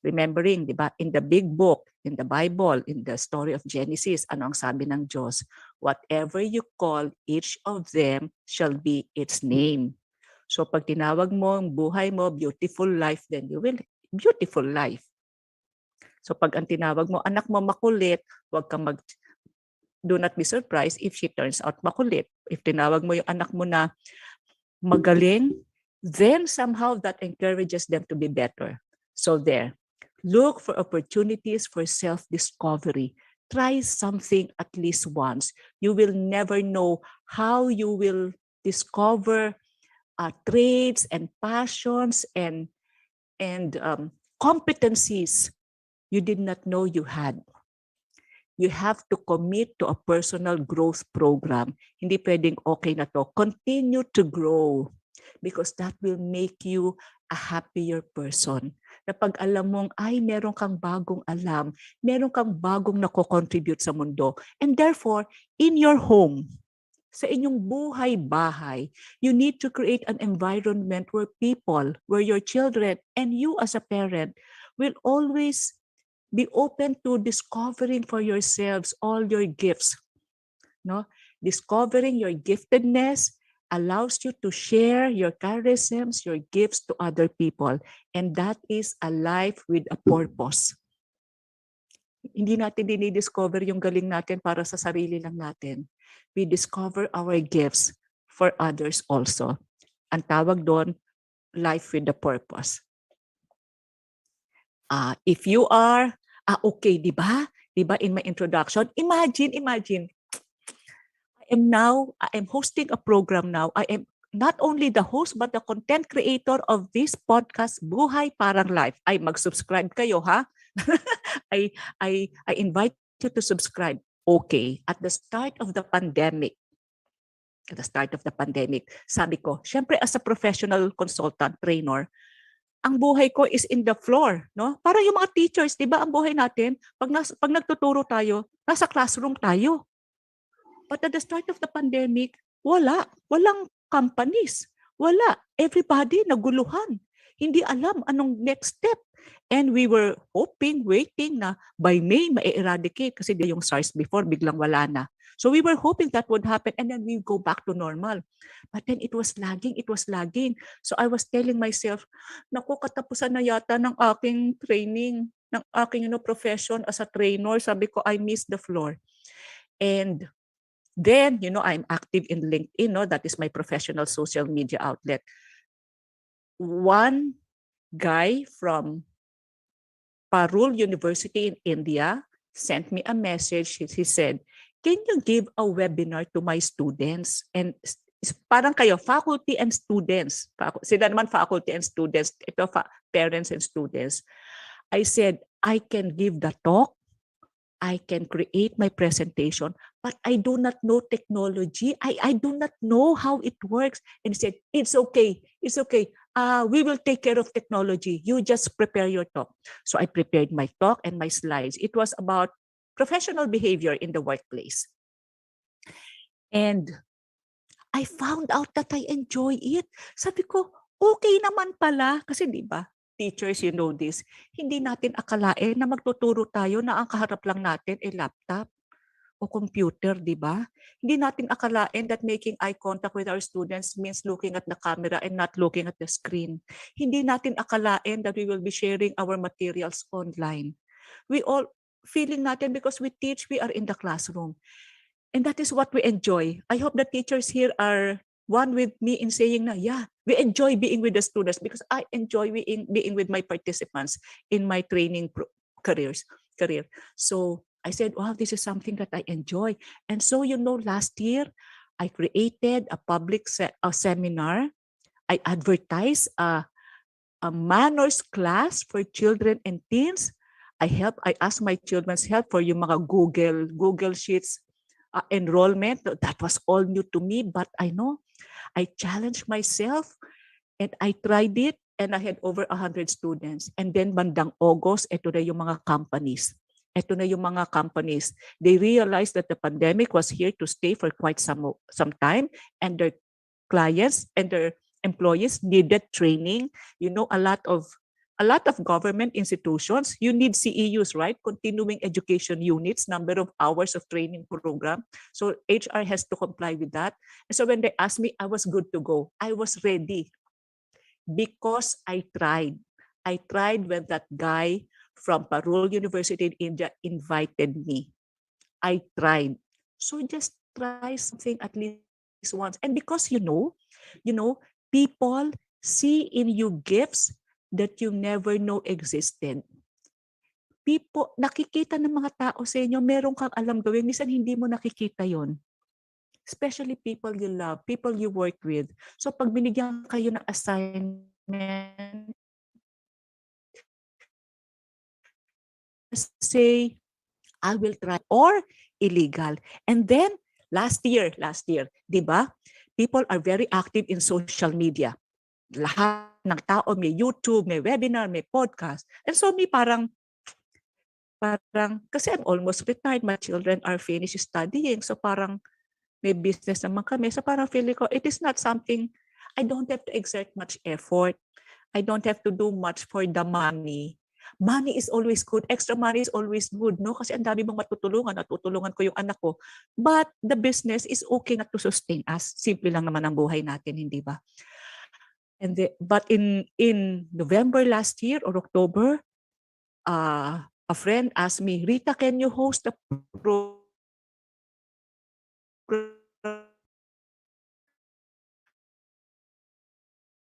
di ba? In the big book, in the Bible, in the story of Genesis, ano ang sabi ng Diyos? Whatever you call each of them shall be its name. So pag tinawag mo ang buhay mo, beautiful life, then you will, beautiful life. So pag ang tinawag mo, anak mo makulit, huwag kang do not be surprised if she turns out makulit. If tinawag mo yung anak mo na magaling, then somehow that encourages them to be better. So there, look for opportunities for self-discovery. Try something at least once. You will never know how you will discover traits and passions and competencies you did not know you had. You have to commit to a personal growth program. Hindi pwedeng okay na to. Continue to grow because that will make you a happier person. Na pag alam mong, ay, meron kang bagong alam, meron kang bagong nako-contribute sa mundo. And therefore, in your home, sa inyong buhay-bahay, you need to create an environment where people, where your children, and you as a parent will always be open to discovering for yourselves all your gifts. No? Discovering your giftedness allows you to share your charisms, your gifts to other people. And that is a life with a purpose. Hindi natin dinidiscover yung galing natin para sa sarili lang natin. We discover our gifts for others also. Ang tawag doon, life with a purpose. If you are, okay, di ba? Di ba in my introduction? Imagine, I am hosting a program now. I am not only the host, but the content creator of this podcast, Buhay Parang Life. Ay, mag-subscribe kayo, ha? I invite you to subscribe. Okay, at the start of the pandemic, at the start of the pandemic. Sabi ko, syempre as a professional consultant, trainer, ang buhay ko is in the floor, no? Para yung mga teachers, 'di ba, ang buhay natin, pag nagtuturo tayo, nasa classroom tayo. But at the start of the pandemic, walang companies, wala. Everybody naguluhan. Hindi alam anong next step. And we were hoping, waiting na by May ma-eradicate kasi yung SARS before biglang wala na. So we were hoping that would happen and then we go back to normal. But then it was lagging. So I was telling myself, naku, katapusan na yata ng aking training, ng aking profession as a trainer. Sabi ko, I miss the floor. And then, I'm active in LinkedIn, no? That is my professional social media outlet. One guy from Parul University in India sent me a message. He said, can you give a webinar to my students? And parang kayo, faculty and students. Sila naman faculty and students. Ito, parents and students. I said, I can give the talk. I can create my presentation, but I do not know technology. I do not know how it works. And he said, it's okay. We will take care of technology. You just prepare your talk. So I prepared my talk and my slides. It was about professional behavior in the workplace. And I found out that I enjoy it. Sabi ko, okay naman pala. Kasi di ba, teachers, you know this, hindi natin akalain na magtuturo tayo na ang kaharap lang natin ay laptop o computer, di ba? Hindi natin akalain that making eye contact with our students means looking at the camera and not looking at the screen. Hindi natin akalain that we will be sharing our materials online. We all, feeling natin because we teach, we are in the classroom. And that is what we enjoy. I hope the teachers here are one with me in saying na, yeah, we enjoy being with the students because I enjoy being with my participants in my training career. So I said, wow, this is something that I enjoy. And so, last year, I created a public seminar. I advertised a manners class for children and teens. I asked my children's help for yung mga Google Sheets enrollment. That was all new to me, but I know I challenged myself and I tried it and I had over 100 students. And then bandang August, ito na yung mga companies. They realized that the pandemic was here to stay for quite some time, and their clients and their employees needed training. A lot of government institutions, you need CEUs, right? Continuing education units, number of hours of training program. So HR has to comply with that. And so when they asked me, I was good to go. I was ready because I tried. I tried when that guy from Parul University in India invited me. I tried. So just try something at least once. And because people see in you gifts that you never know existed. People, nakikita ng mga tao sa inyo, meron kang alam gawin, minsan hindi mo nakikita yon. Especially people you love, people you work with. So pag binigyan kayo ng assignment, say, I will try, or illegal. And then, last year, di ba? People are very active in social media. Lahat ng tao may YouTube, may webinar, may podcast. And so me parang, kasi I'm almost retired, my children are finished studying. So parang may business naman kami. So parang feeling ko, it is not something, I don't have to exert much effort. I don't have to do much for the money. Money is always good. Extra money is always good, no? Kasi ang dami mong matutulungan. Natutulungan ko yung anak ko. But the business is okay not to sustain us. Simple lang naman ang buhay natin, hindi ba? But in November last year or October, a friend asked me, Rita, can you host a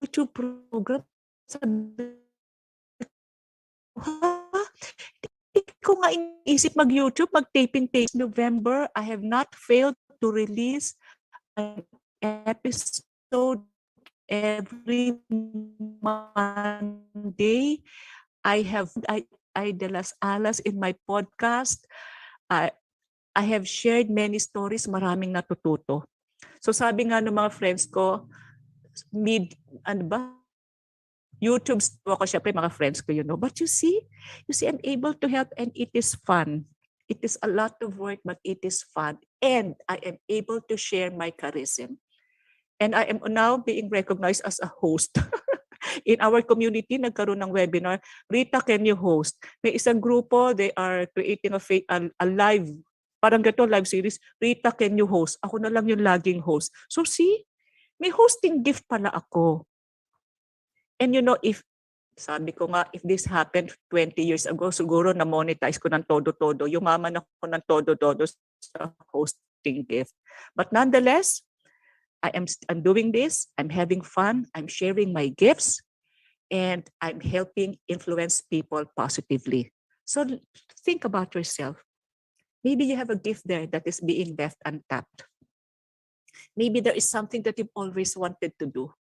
YouTube program? Hindi ko nga iniisip mag-YouTube, mag-taping November. I have not failed to release an episode every Monday. I de las alas in my podcast. I have shared many stories, maraming natututo. So sabi nga ng mga friends ko, ano ba, YouTube ako, syempre mga friends ko, But you see, I'm able to help and it is fun. It is a lot of work, but it is fun. And I am able to share my charism. And I am now being recognized as a host. In our community, nagkaroon ng webinar, Rita, can you host? May isang grupo, they are creating a live, parang ganito, live series, Rita, can you host? Ako na lang yung laging host. So see, may hosting gift pala ako. And if, sabi ko nga, if this happened 20 years ago, siguro na-monetize ko ng todo-todo. Yumaman ako ng todo-todo sa hosting gift. But nonetheless, I'm doing this. I'm having fun. I'm sharing my gifts. And I'm helping influence people positively. So think about yourself. Maybe you have a gift there that is being left untapped. Maybe there is something that you've always wanted to do.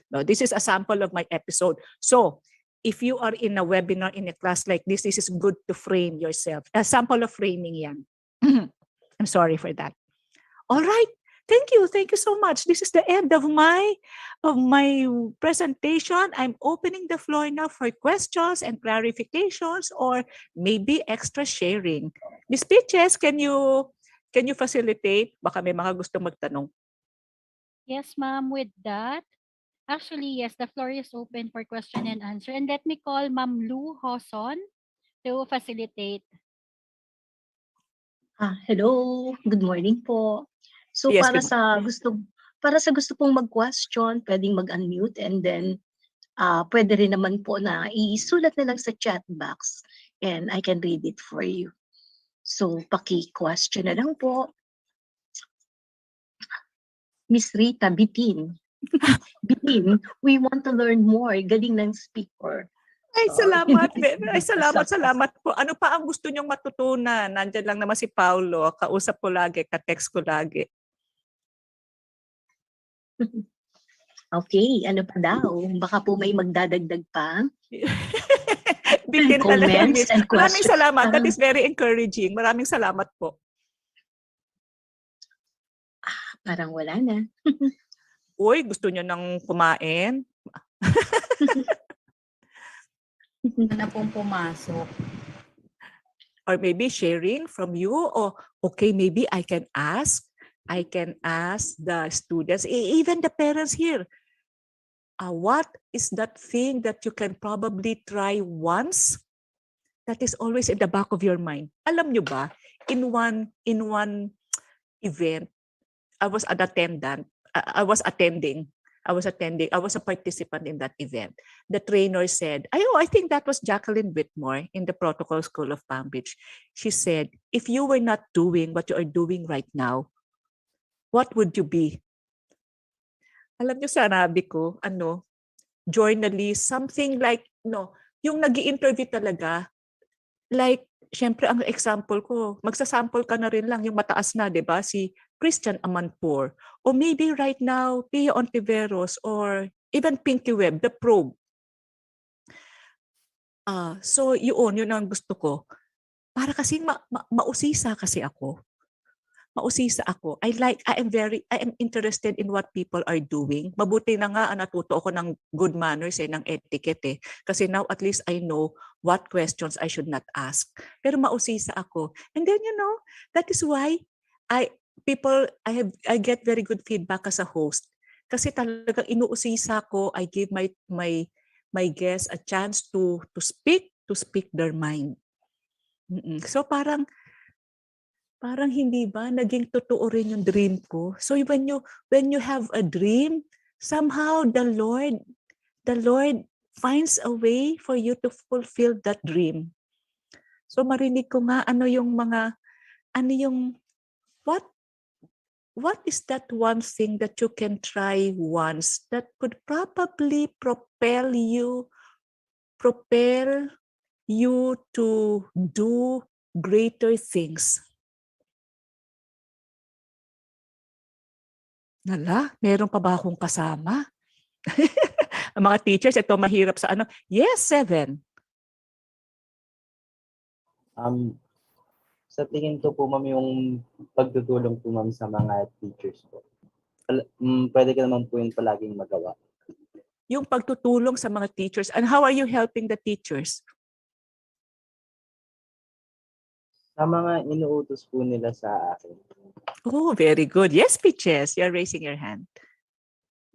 No, this is a sample of my episode. So if you are in a webinar, in a class like this is good to frame yourself. A sample of framing yan. I'm sorry for that. All right. Thank you so much. This is the end of my presentation. I'm opening the floor now for questions and clarifications or maybe extra sharing. Ms. Peaches, can you facilitate? Baka may mga gusto magtanong. Yes, ma'am. With that, actually, yes, the floor is open for question and answer. And let me call Ma'am Lou Hoson to facilitate. Hello, good morning po. So Yes, para good sa gusto pong mag-question, pwedeng mag-unmute and then pwede rin naman po na isulat na lang sa chat box and I can read it for you. So paki-question na lang po. Miss Rita Bitin. Bitin, we want to learn more. Galing ng speaker. Ay, salamat. Salamat Salamat. po. Ano pa ang gusto nyong matutunan? Nandyan lang naman si Paulo. Kausap ko lagi, ka-text ko lagi. Okay, ano pa daw? Baka po may magdadagdag pa. Bitin talaga, Comments Miss. and Maraming questions. salamat. That is very encouraging. Maraming salamat po. Parang wala na. Uy, gusto nyo nang kumain? Na pong pumasok. Or maybe sharing from you? Or okay, maybe I can ask the students, even the parents here, what is that thing that you can probably try once that is always in the back of your mind? Alam nyo ba, in one event, I was an attendant. I was attending. I was a participant in that event. The trainer said, I think that was Jacqueline Whitmore in the Protocol School of Palm Beach. She said, if you were not doing what you are doing right now, what would you be? Alam niyo, sanabi ko, journalist, something like, yung nag-i-interview talaga, like, syempre ang example ko, magsasample ka na rin lang yung mataas na, di ba? Si Christian Amanpour. Or maybe right now, Pia Ontiveros or even Pinky Webb, The Probe. So yun ang gusto ko. Para kasi mausisa kasi ako. Mausisa ako. I am interested in what people are doing. Mabuti na nga natuto ako ng good manners ng etiquette. Kasi now at least I know what questions I should not ask. Pero mausisa ako. And then that is why I get very good feedback as a host. Kasi talagang inuusisa ko, I give my guests a chance to speak their mind. So parang hindi ba naging totoo rin yung dream ko? So when you have a dream, somehow the Lord finds a way for you to fulfill that dream. So marinig ko nga what is that one thing that you can try once that could probably propel you to do greater things? Nala, meron pa ba akong kasama? Ang mga teachers, ito mahirap sa Yes, 7. Sa tingin ko po, ma'am, yung pagtutulong po, ma'am, sa mga teachers po. pwede ka naman po yun palaging magawa. Yung pagtutulong sa mga teachers. And how are you helping the teachers? Sa mga inuutos po nila sa akin. Oh, very good. Yes, Peaches, you're raising your hand.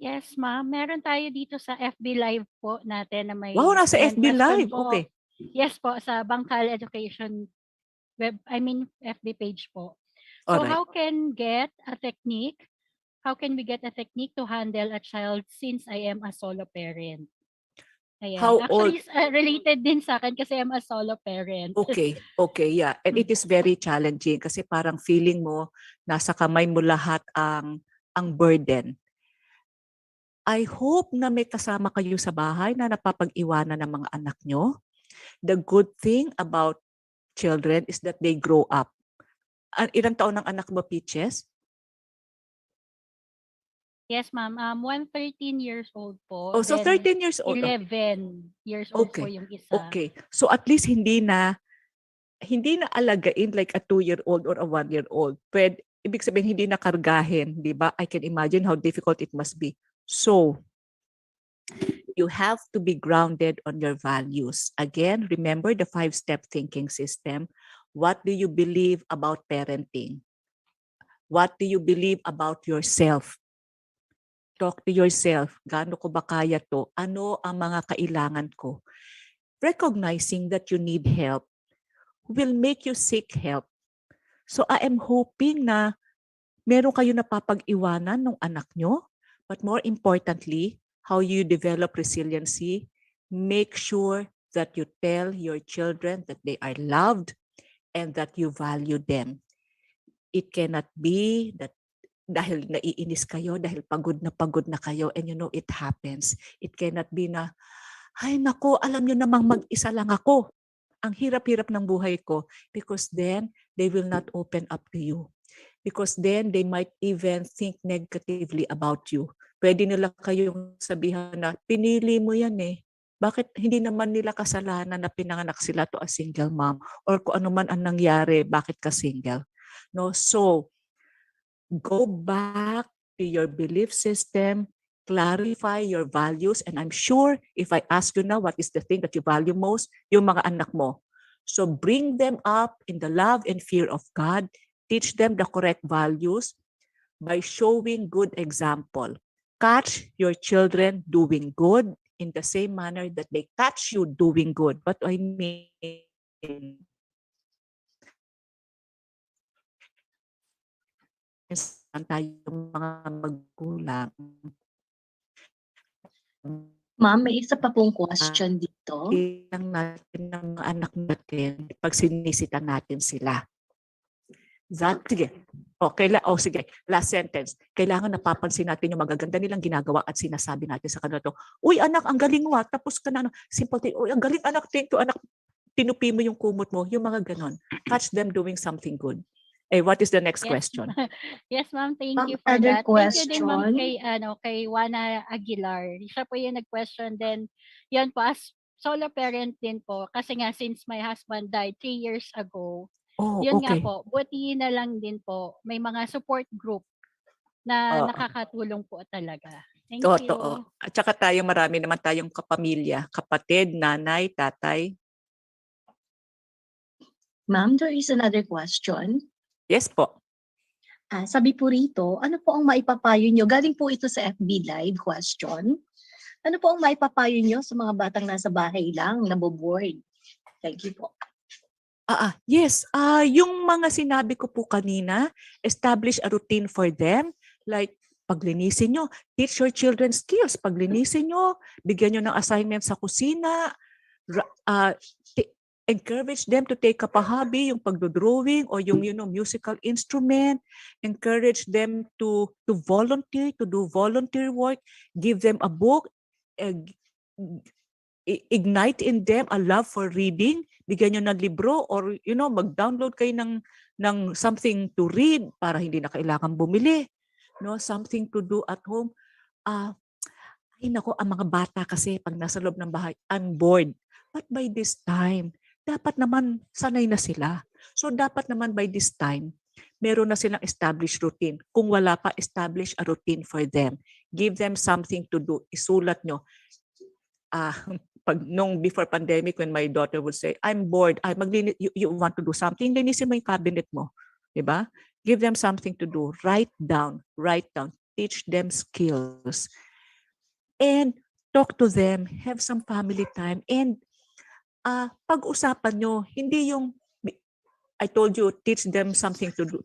Yes, ma'am. Meron tayo dito sa FB Live po natin na may Wow, nasa yan, FB question Live. po. Okay. Yes po, sa Bangkal Education FB page po. So Alright. how can we get a technique to handle a child since I am a solo parent? Ayan. How Actually, related din sa akin kasi I'm a solo parent. Okay, yeah. And it is very challenging kasi parang feeling mo nasa kamay mo lahat ang burden. I hope na may kasama kayo sa bahay na napapag-iwanan ng mga anak nyo. The good thing about children is that they grow up. Ilang taon ang anak mo, Peaches? Yes, ma'am. 13 years old po. Oh, so Then 13 years old. 11 years old po Okay. yung isa. Okay. So at least hindi na alagain like a 2-year-old or a 1-year-old. Ibig sabihin hindi na kargahin, di ba? I can imagine how difficult it must be. So, you have to be grounded on your values. Again, remember the 5-step thinking system. What do you believe about parenting? What do you believe about yourself? Talk to yourself. Gaano ko ba kaya to? Ano ang mga kailangan ko? Recognizing that you need help will make you seek help. So I am hoping na meron kayo napapag-iwanan ng anak nyo. But more importantly, how you develop resiliency, make sure that you tell your children that they are loved and that you value them. It cannot be that dahil naiinis kayo, dahil pagod na kayo, and you know it happens. It cannot be na, ay nako, alam nyo namang mag-isa lang ako. Ang hirap-hirap ng buhay ko, because then they will not open up to you. Because then they might even think negatively about you. Pwede nila kayong sabihan na, pinili mo yan eh. Bakit hindi naman nila kasalanan na pinanganak sila to a single mom? Or kung ano man ang nangyari, bakit ka single? No, so, go back to your belief system, clarify your values, and I'm sure if I ask you now what is the thing that you value most, yung mga anak mo. So bring them up in the love and fear of God, teach them the correct values by showing good example. Catch your children doing good in the same manner that they catch you doing good. What I mean, tayong mga magulang. Ma'am, may isa pa pong question dito. Ilang natin ng mga anak natin pag sinisita natin sila. Sige. Sige. Last sentence. Kailangan napapansin natin yung magaganda nilang ginagawa at sinasabi natin sa kanila to. Uy, anak, ang galing mo. Tapos ka na. Simple thing. Uy, ang galing, anak. Thank you, anak. Tinupi mo yung kumot mo. Yung mga ganon. Catch them doing something good. What is the next question? Yes, ma'am. Thank Ma'am, you for other that. Thank you din, ma'am, question? kay Juana Aguilar. Siya po yung nag-question din. Yan po, as solo parent din po. Kasi nga, since my husband died 3 years ago, yun nga Okay. po, buti na lang din po, may mga support group na nakakatulong po talaga. Thank you. Totoo. At saka marami naman tayong kapamilya, kapatid, nanay, tatay. Ma'am, there is another question. Yes po. Sabi po rito, ano po ang maipapayo nyo? Galing po ito sa FB Live question. Ano po ang maipapayo nyo sa mga batang nasa bahay lang, naboboard? Thank you po. Yes. Yung mga sinabi ko po kanina, establish a routine for them. Like, paglinisin nyo, teach your children skills. Paglinisin nyo, bigyan nyo ng assignment sa kusina, encourage them to take up a hobby, yung pagdodrawing or yung musical instrument. Encourage them to volunteer, to do volunteer work. Give them a book. Ignite in them a love for reading. Bigyan nyo ng libro or mag-download kayo ng something to read para hindi na kailangan bumili. Something to do at home. Ay nako, ang mga bata kasi pag nasa loob ng bahay, I'm bored. But by this time, dapat naman sanay na sila. So dapat naman by this time, meron na silang established routine. Kung wala pa, establish a routine for them. Give them something to do. Isulat nyo. Before pandemic, when my daughter would say, I'm bored, you want to do something, linisin mo yung cabinet mo. Diba? Give them something to do. Write down. Teach them skills. And talk to them. Have some family time. And pag-usapan nyo, hindi yung, I told you, teach them something to do.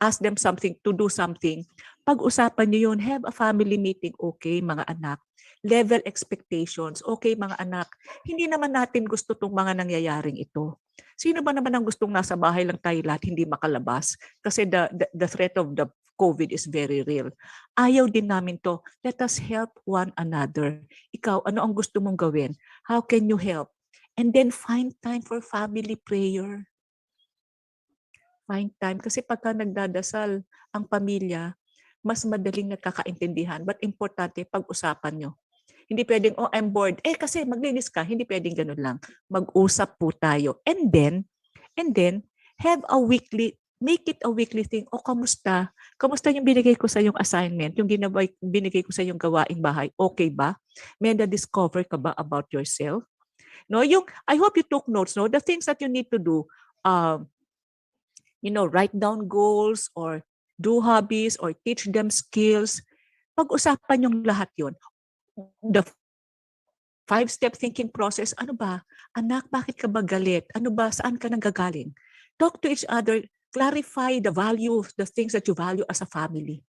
Ask them something to do something. Pag-usapan nyo yun, have a family meeting. Okay, mga anak. Level expectations. Okay, mga anak. Hindi naman natin gusto itong mga nangyayaring ito. Sino ba naman ang gustong nasa bahay lang tayo lahat, hindi makalabas? Kasi the threat of the COVID is very real. Ayaw din namin to. Let us help one another. Ikaw, ano ang gusto mong gawin? How can you help? And then find time for family prayer. Find time. Kasi pagka nagdadasal ang pamilya, mas madaling nagkakaintindihan. But importante, pag-usapan nyo. Hindi pwedeng, oh, I'm bored. Kasi maglinis ka. Hindi pwedeng ganun lang. Mag-usap po tayo. And then, have a weekly, make it a weekly thing. O, kamusta? Kamusta yung binigay ko sa yung assignment? Yung binigay ko sa yung gawaing bahay? Okay ba? May na-discover ka ba about yourself? No, I hope you took notes, no? The things that you need to do, write down goals or do hobbies or teach them skills. Pag-usapan yung lahat yun. The 5-step thinking process, ano ba? Anak, bakit ka ba galit? Ano ba? Saan ka nanggagaling? Talk to each other. Clarify the value, the things that you value as a family.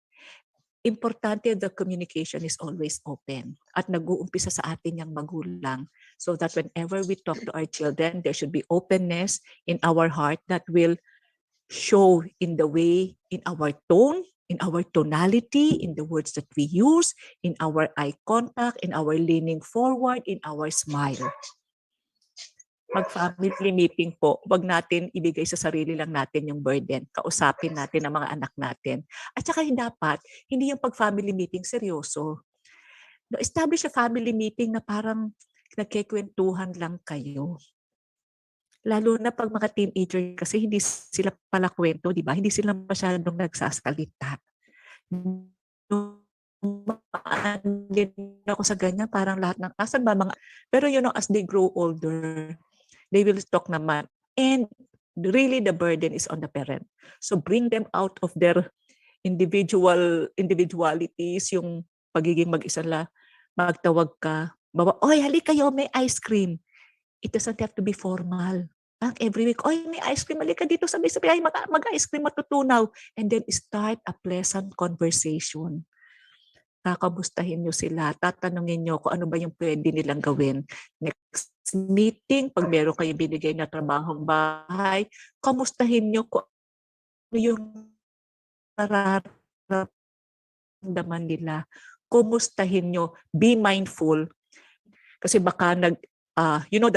Importante, the communication is always open. At nag-uumpisa sa atin yung magulang. So that whenever we talk to our children, there should be openness in our heart that will show in the way, in our tone, in our tonality, in the words that we use, in our eye contact, in our leaning forward, in our smile. Mag-family meeting po, wag natin ibigay sa sarili lang natin yung burden. Kausapin natin ang mga anak natin. At saka dapat, hindi yung pag-family meeting seryoso. Establish a family meeting na parang nagkikwentuhan lang kayo. Lalo na pag mga teenager kasi hindi sila pala kwento, di ba? Hindi sila masyadong nagsasalita. Din ako sa ganyan, parang lahat ng asan ba mga, pero as they grow older, they will talk naman. And really the burden is on the parent. So bring them out of their individualities, yung pagiging mag-isa lang, magtawag ka, oy, halika kayo, may ice cream. It doesn't have to be formal. Every week, oy, may ice cream, halika dito, sabi-sabi, mag-ice cream, matutunaw. And then start a pleasant conversation. Kakamustahin nyo sila, tatanungin nyo kung ano ba yung pwede nilang gawin. Next meeting, pag meron kayo binigay na trabahong bahay, kamustahin nyo kung ano yung nararamdaman nila. Kumustahin nyo, be mindful. Kasi baka the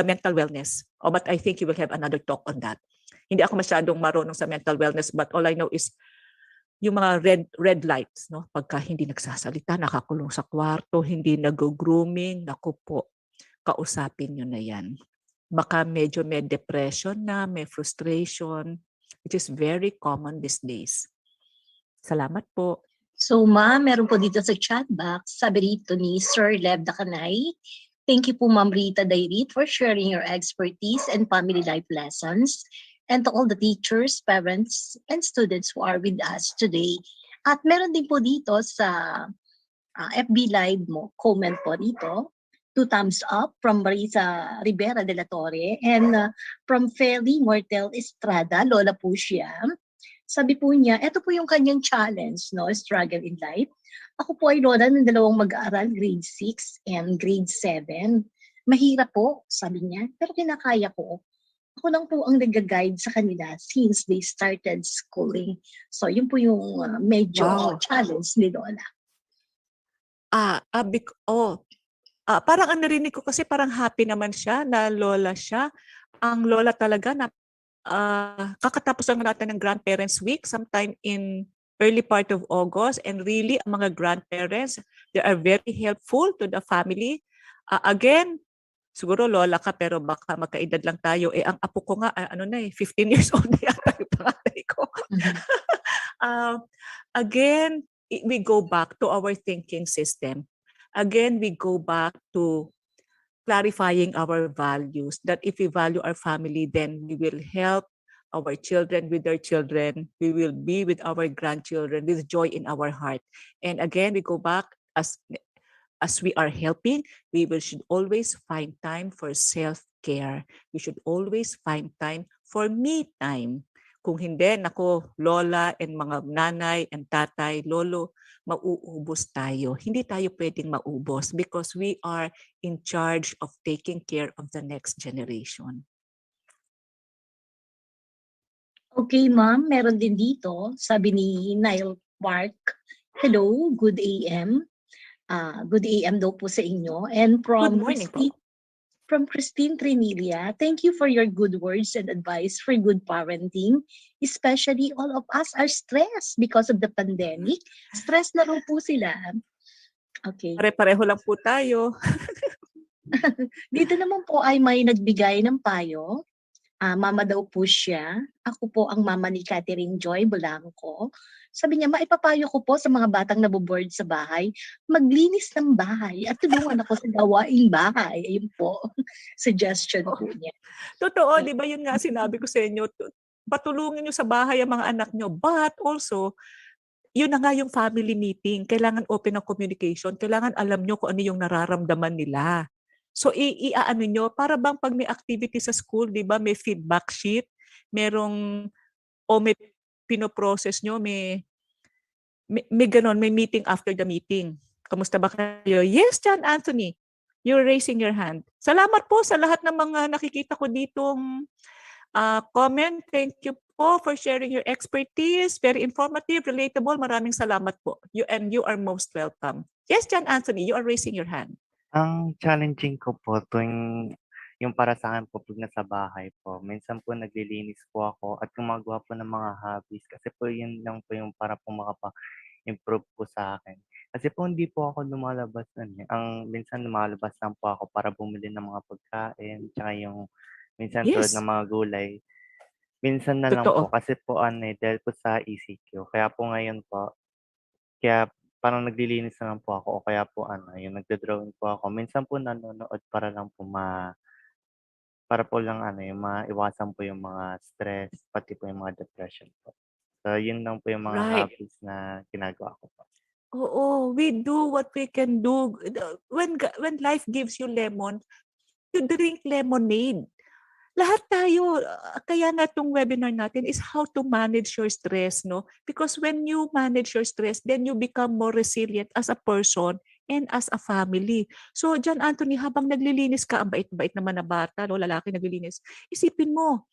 mental wellness. But I think you will have another talk on that. Hindi ako masyadong marunong sa mental wellness, but all I know is yung mga red lights, no? Pagka hindi nagsasalita, nakakulong sa kwarto, hindi nag-grooming, naku po, kausapin nyo na yan. Baka medyo may depression na, may frustration, which is very common these days. Salamat po. So ma'am, meron po dito sa chat box, sabi rito ni Sir Lev Dakanay, thank you po Ma'am Rita Dairit for sharing your expertise and family life lessons, and to all the teachers, parents, and students who are with us today. At meron din po dito sa FB Live mo, comment po dito, 2 thumbs up from Marisa Rivera de la Torre, and from Feli Mortel Estrada, lola po siya. Sabi po niya, ito po yung kanyang challenge, no, struggle in life. Ako po ay lola ng 2 mag-aaral, grade 6 and grade 7. Mahirap po, sabi niya, pero kinakaya ko. Ako lang po ang nag-guide sa kanila since they started schooling. So, yun po yung medyo challenge ni Lola. Parang ang narinig ko kasi parang happy naman siya na lola siya. Ang lola talaga na kakatapos lang natin ng Grandparents Week sometime in early part of August, and really ang mga grandparents, they are very helpful to the family. Again, siguro lola ka pero baka magkaedad lang tayo. Ang apo ko nga, 15 years old na yata yung pangatay ko. Again, we go back to our thinking system. Again, we go back to clarifying our values, that if we value our family, then we will help our children with their children. We will be with our grandchildren with joy in our heart. And again, we go back as we are helping, should always find time for self-care. We should always find time for me time. Kung hindi, nako, lola and mga nanay and tatay, lolo, mauubos tayo. Hindi tayo pwedeng maubos because we are in charge of taking care of the next generation. Okay, ma'am. Meron din dito, sabi ni Nile Park, hello, good AM. Good AM daw po sa inyo. And Good morning po. From Christine Trinilla, thank you for your good words and advice for good parenting. Especially all of us are stressed because of the pandemic. Stress na raw po sila. Okay. Pare-pareho lang po tayo. Dito naman po ay may nagbigay ng payo. Mama daw po siya. Ako po ang mama ni Catherine Joy Blanco. Sabi niya, maipapayo ko po sa mga batang naboboard sa bahay, maglinis ng bahay at tulungan ako sa gawaing bahay. Ayun po, suggestion po niya. Totoo, di ba yun nga sinabi ko sa inyo, patulungin nyo sa bahay ang mga anak nyo. But also, yun na nga yung family meeting. Kailangan open ang communication. Kailangan alam nyo kung ano yung nararamdaman nila. So, iaano nyo, para bang pag may activity sa school, di ba, may feedback sheet, merong, o may pinoprocess nyo, may ganon, may meeting after the meeting. Kamusta ba kayo? Yes, John Anthony, you're raising your hand. Salamat po sa lahat ng mga nakikita ko ditong comment. Thank you po for sharing your expertise. Very informative, relatable. Maraming salamat po. You are most welcome. Yes, John Anthony, you are raising your hand. Ang challenging ko po tuwing yung para sa akin po pag nasa bahay po, minsan po naglilinis po ako at gumagawa po ng mga hobbies kasi po yun lang po yung para po makapa-improve po sa akin. Kasi po hindi po ako lumalabas ang minsan lumalabas lang po ako para bumili ng mga pagkain, tsaka yung minsan tulad Yes. ng mga gulay. Minsan na lang po Totoo. kasi po dahil po sa ECQ. Kaya po ngayon po, kaya parang naglilinis na lang po ako o kaya po yung nagdo-drawing po ako. Minsan po nanonood para lang po para po lang yung maiwasan po yung mga stress, pati po yung mga depression po. So, yun lang po yung mga Right. hobbies na ginagawa ko po. Oo, we do what we can do. When life gives you lemon, you drink lemonade. Lahat tayo, kaya nga itong webinar natin is how to manage your stress, no? Because when you manage your stress, then you become more resilient as a person and as a family. So, John Anthony, habang naglilinis ka, ang bait-bait naman na bata, no? Lalaki naglilinis, isipin mo,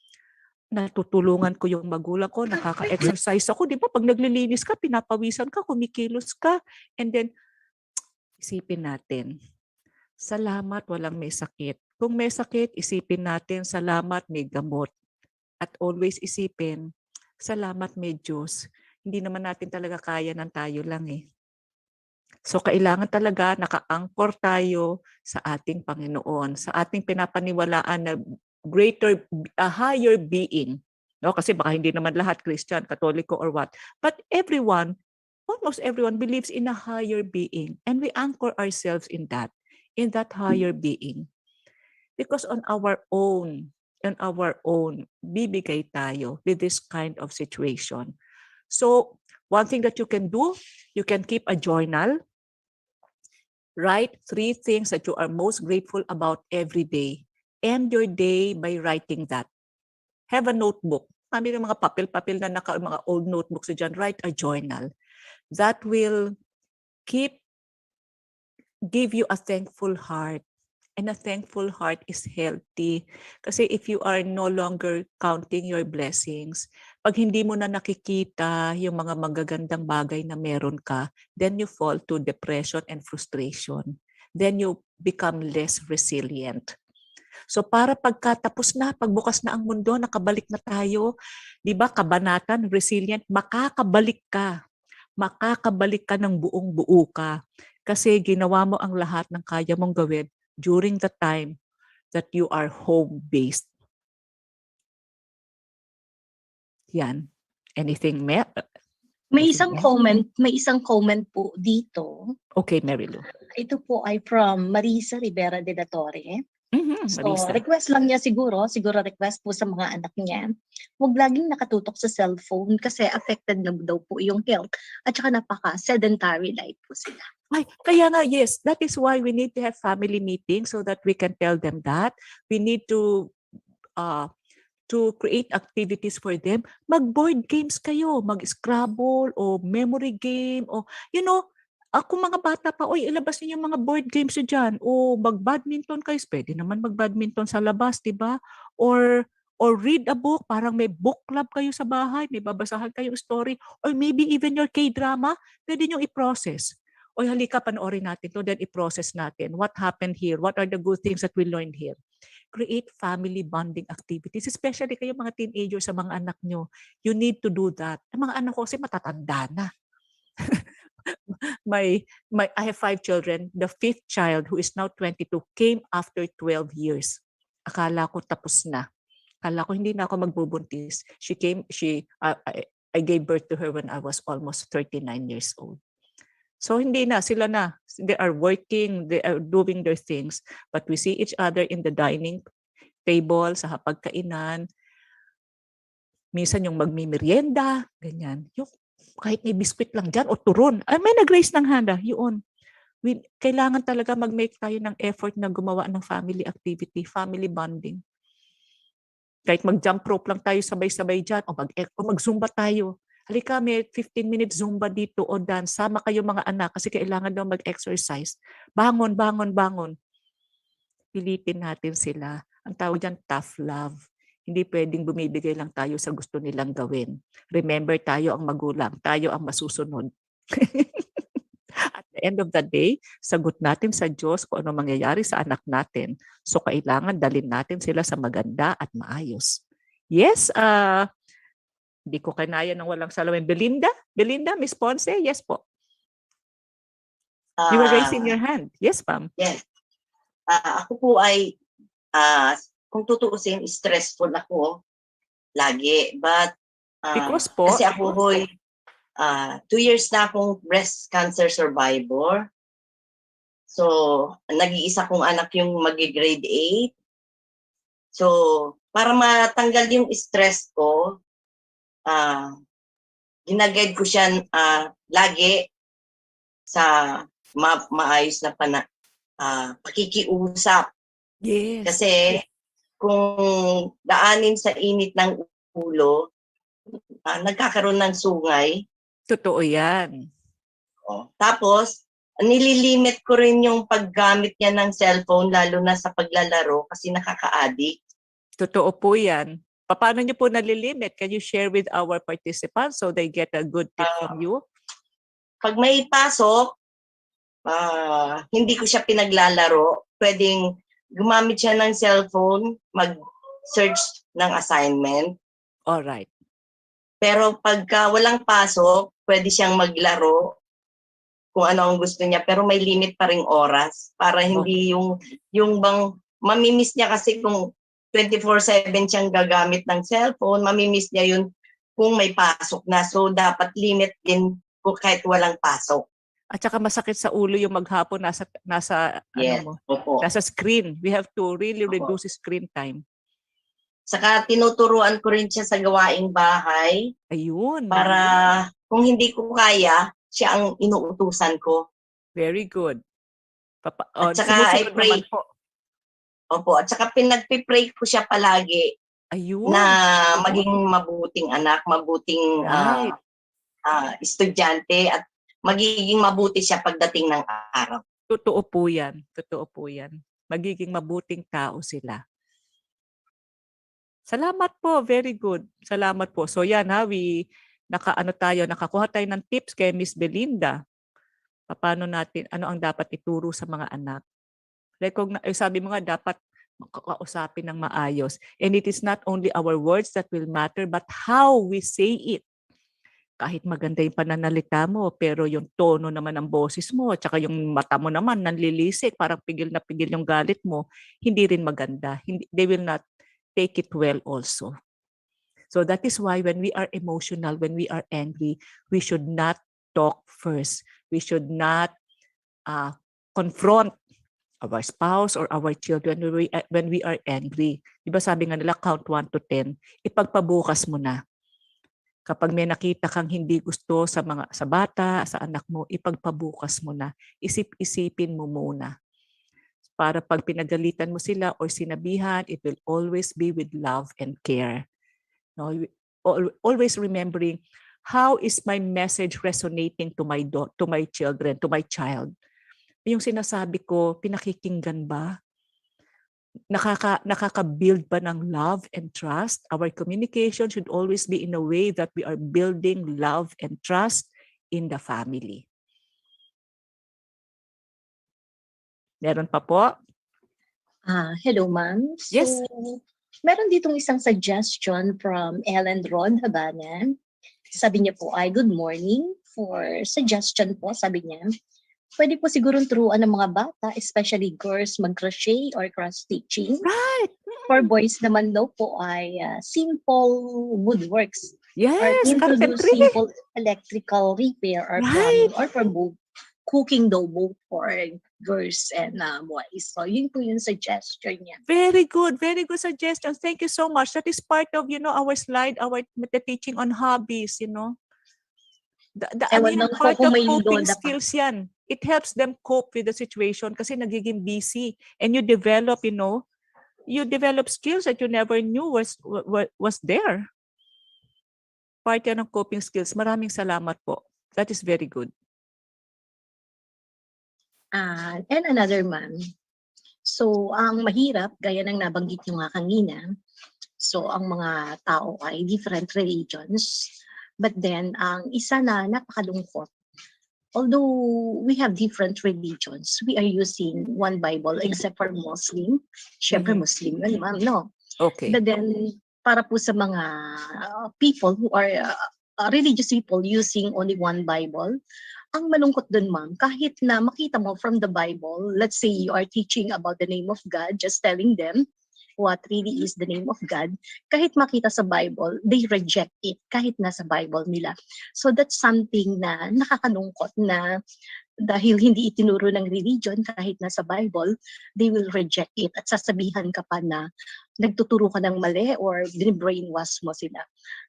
natutulungan ko yung magulang ko, nakaka-exercise ako, di ba? Pag naglilinis ka, pinapawisan ka, kumikilos ka, and then, isipin natin, salamat walang may sakit. Kung may sakit, isipin natin, salamat may gamot. At always isipin, salamat may Diyos. Hindi naman natin talaga kaya ng tayo lang eh. So kailangan talaga naka-anchor tayo sa ating Panginoon, sa ating pinapaniwalaan na higher being. No? Kasi baka hindi naman lahat Christian, Katoliko or what. But everyone, almost everyone believes in a higher being. And we anchor ourselves in that higher being. Because on our own, bibigay tayo with this kind of situation. So, one thing that you can do, you can keep a journal. Write 3 things that you are most grateful about every day. End your day by writing that. Have a notebook. Kami ng mga papel-papel na mga old notebooks dyan. Write a journal. That will give you a thankful heart. And a thankful heart is healthy. Kasi if you are no longer counting your blessings, pag hindi mo na nakikita yung mga magagandang bagay na meron ka, then you fall to depression and frustration. Then you become less resilient. So para pagkatapos na, pagbukas na ang mundo, nakabalik na tayo, di ba, kabanatan, resilient, makakabalik ka. Makakabalik ka ng buong-buo ka. Kasi ginawa mo ang lahat ng kaya mong gawin during the time that you are home-based. Yan. Anything, May Kasi isang nga. comment po dito. Okay, Mary Lou. Ito po ay from Marisa Rivera de la Torre. So, Marisa. request lang niya siguro request po sa mga anak niya. Huwag laging nakatutok sa cellphone kasi affected na daw po yung health at saka napaka-sedentary life po sila. Ay, kaya nga, yes, that is why we need to have family meetings so that we can tell them that. We need to create activities for them. Mag-board games kayo, mag-Scrabble o memory game o, you know, kung mga bata pa, oy, ilabas niyo yung mga board games nyo dyan o mag-badminton kayo. Pwede naman mag-badminton sa labas, di ba? Or read a book, parang may book club kayo sa bahay, may babasahan kayong story, or maybe even your K-drama, pwede nyo i-process. Oy, halika, panoorin natin to, then i-process natin. What happened here? What are the good things that we learned here? Create family bonding activities, especially kayo mga teenagers sa mga anak nyo. You need to do that. Ang mga anak ko kasi matatanda na. I have 5 children. The 5th child, who is now 22, came after 12 years. Akala ko tapos na. Akala ko hindi na ako magbubuntis. I gave birth to her when I was almost 39 years old. So hindi na, sila na. They are working, they are doing their things. But we see each other in the dining table, sa hapagkainan. Minsan yung magmimerienda, ganyan. Yung kahit may biskwit lang dyan o turon. May nag-raise ng handa, yun. Kailangan talaga mag-make tayo ng effort na gumawa ng family activity, family bonding. Kahit mag-jump rope lang tayo sabay-sabay dyan o mag-zumba tayo. Halika, may 15 minutes Zumba dito o dance. Sama kayo mga anak kasi kailangan daw mag-exercise. Bangon, bangon, bangon. Pilitin natin sila. Ang tawag dyan, tough love. Hindi pwedeng bumibigay lang tayo sa gusto nilang gawin. Remember, tayo ang magulang. Tayo ang masusunod. At the end of the day, sagot natin sa Diyos kung ano mangyayari sa anak natin. So, kailangan dalhin natin sila sa maganda at maayos. Yes, hindi ko kinaya ng walang salamin. Belinda? Belinda, Miss Ponce? Yes po. You were raising your hand. Yes, ma'am. Yes. Ako po ay, kung tutuusin, stressful ako lagi. But, Because po? kasi ako ho'y 2 years na akong breast cancer survivor. So, nag-iisa kong anak yung mag-grade 8. So, para matanggal yung stress ko, ginaguide ko siya lagi sa maayos na pakikiusap. Yes. Kasi kung daanin sa init ng ulo, nagkakaroon ng sungay. Totoo yan. Tapos, nililimit ko rin yung paggamit niya ng cellphone, lalo na sa paglalaro kasi nakaka-addict. Totoo po yan. Paano niyo po nalilimit? Can you share with our participants so they get a good tip from you? Pag may pasok, hindi ko siya pinaglalaro. Pwedeng gumamit siya ng cellphone, mag-search ng assignment. Alright. Pero pagka walang pasok, pwede siyang maglaro kung ano ang gusto niya. Pero may limit pa ring oras para hindi yung bang mamimiss niya kasi kung 24/7 siyang gagamit ng cellphone, mamimiss niya yun kung may pasok na. So, dapat limit din kung kahit walang pasok. At saka masakit sa ulo yung maghapon nasa Yes, ano mo, opo. nasa screen. We have to really reduce screen time. Saka tinuturuan ko rin siya sa gawaing bahay. Ayun. Para kung hindi ko kaya, siya ang inuutusan ko. Very good. At saka I pray. Po. Opo, at saka pinagpipray ko siya palagi. Ayun. Na maging mabuting anak, mabuting estudyante at magiging mabuti siya pagdating ng araw. Totoo po yan. Totoo po yan. Magiging mabuting tao sila. Salamat po. Very good. Salamat po. So yan nakakuha tayo ng tips kay Miss Belinda. Paano natin, ano ang dapat ituro sa mga anak. Sabi mo nga, dapat kausapin ng maayos. And it is not only our words that will matter, but how we say it. Kahit maganda yung pananalita mo, pero yung tono naman ng boses mo, at saka yung mata mo naman nanlilisik, parang pigil na pigil yung galit mo, hindi rin maganda. They will not take it well also. So that is why when we are emotional, when we are angry, we should not talk first. We should not confront our spouse or our children when we are angry. Diba sabi nga nila, count 1 to 10, ipagpabukas mo na. Kapag may nakita kang hindi gusto sa bata, sa anak mo, ipagpabukas mo na. Isip-isipin mo muna. Para pag pinagalitan mo sila or sinabihan, it will always be with love and care. No, always remembering, how is my message resonating to my children, to my child? Yung sinasabi ko, pinakikinggan ba? Nakaka-build ba ng love and trust? Our communication should always be in a way that we are building love and trust in the family. Meron pa po? Hello, ma'am. So, Yes. meron ditong isang suggestion from Ellen Ron Habana. Sabi niya po ay, good morning. For suggestion po, sabi niya, pwede po sigurong turuan ng mga bata, especially girls, mag-crochet or cross-stitching. Right. For boys naman daw po ay simple woodworks. Yes, Or introduce carpentry. simple electrical repair or plumbing, Right. or for both cooking daw both for girls and boys. So yun po yung suggestion niya. Very good suggestion. Thank you so much. That is part of, our slide, the teaching on hobbies, Ewan lang po part kung of may coping lola pa. skills yan. It helps them cope with the situation kasi nagiging busy. And you develop, skills that you never knew was there. Part yan ng coping skills. Maraming salamat po. That is very good. And another, ma'am. So, ang mahirap, gaya ng nabanggit nyo nga kanina, so ang mga tao ay different religions, but then ang isa na napakalungkot, although we have different religions, we are using one Bible except for Muslim. Siyempre Muslim yun, ma'am, no? Okay. But then, para po sa mga people who are religious people using only one Bible, ang malungkot dun, ma'am, kahit na makita mo from the Bible, let's say you are teaching about the name of God, just telling them what really is the name of God, kahit makita sa Bible, they reject it kahit nasa Bible nila. So that's something na nakakalungkot na dahil hindi itinuro ng religion kahit nasa Bible, they will reject it at sasabihan ka pa na nagtuturo ka ng mali or brainwash mo sila,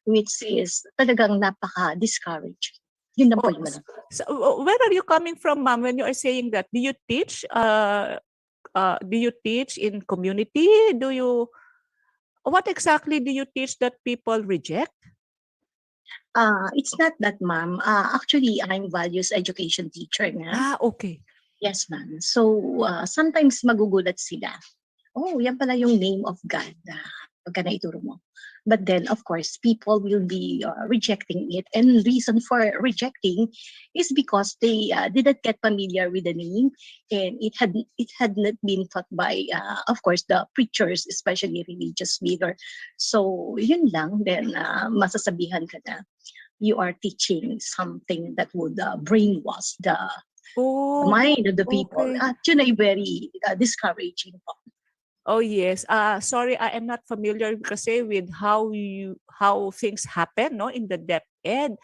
which is talagang napaka-discouraging. Yun lang po yung malungkot. So, where are you coming from, ma'am, when you are saying that? Do you teach? Do you teach in community? What exactly do you teach that people reject? It's not that, ma'am. Actually, I'm values education teacher nga. Okay. Yes, ma'am. So, sometimes magugulat sila. Oh, yan pala yung name of God. Pagka naituro mo. But then, of course, people will be rejecting it. And reason for rejecting is because they did not get familiar with the name, and it had not been taught by, of course, the preachers, especially religious leader. So, yun lang. Then, masasabihan ka na you are teaching something that would brainwash the mind of the people. Okay. At yun ay very discouraging po. Oh yes. Sorry, I am not familiar kasi with how things happen, no, in the DepEd.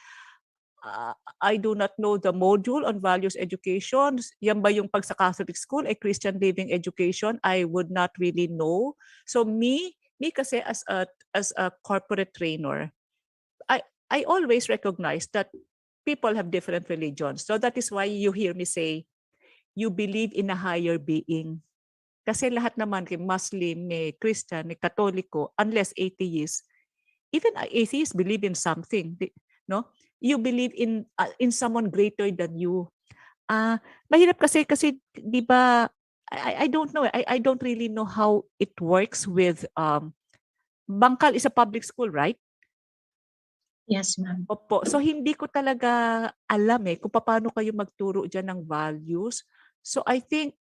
I do not know the module on values education. Yan ba yung pag sa Catholic school, a Christian living education? I would not really know. So me kasi as a corporate trainer, I always recognize that people have different religions. So that is why you hear me say, you believe in a higher being. Kasi lahat naman, Muslim, may Christian, may Katoliko, unless atheists, even atheists believe in something, no? You believe in someone greater than you. Mahirap kasi di ba, I don't know, I don't really know how it works with, Bangkal is a public school, right? Yes, ma'am. Opo. So hindi ko talaga alam kung paano kayo magturo dyan ng values. So I think,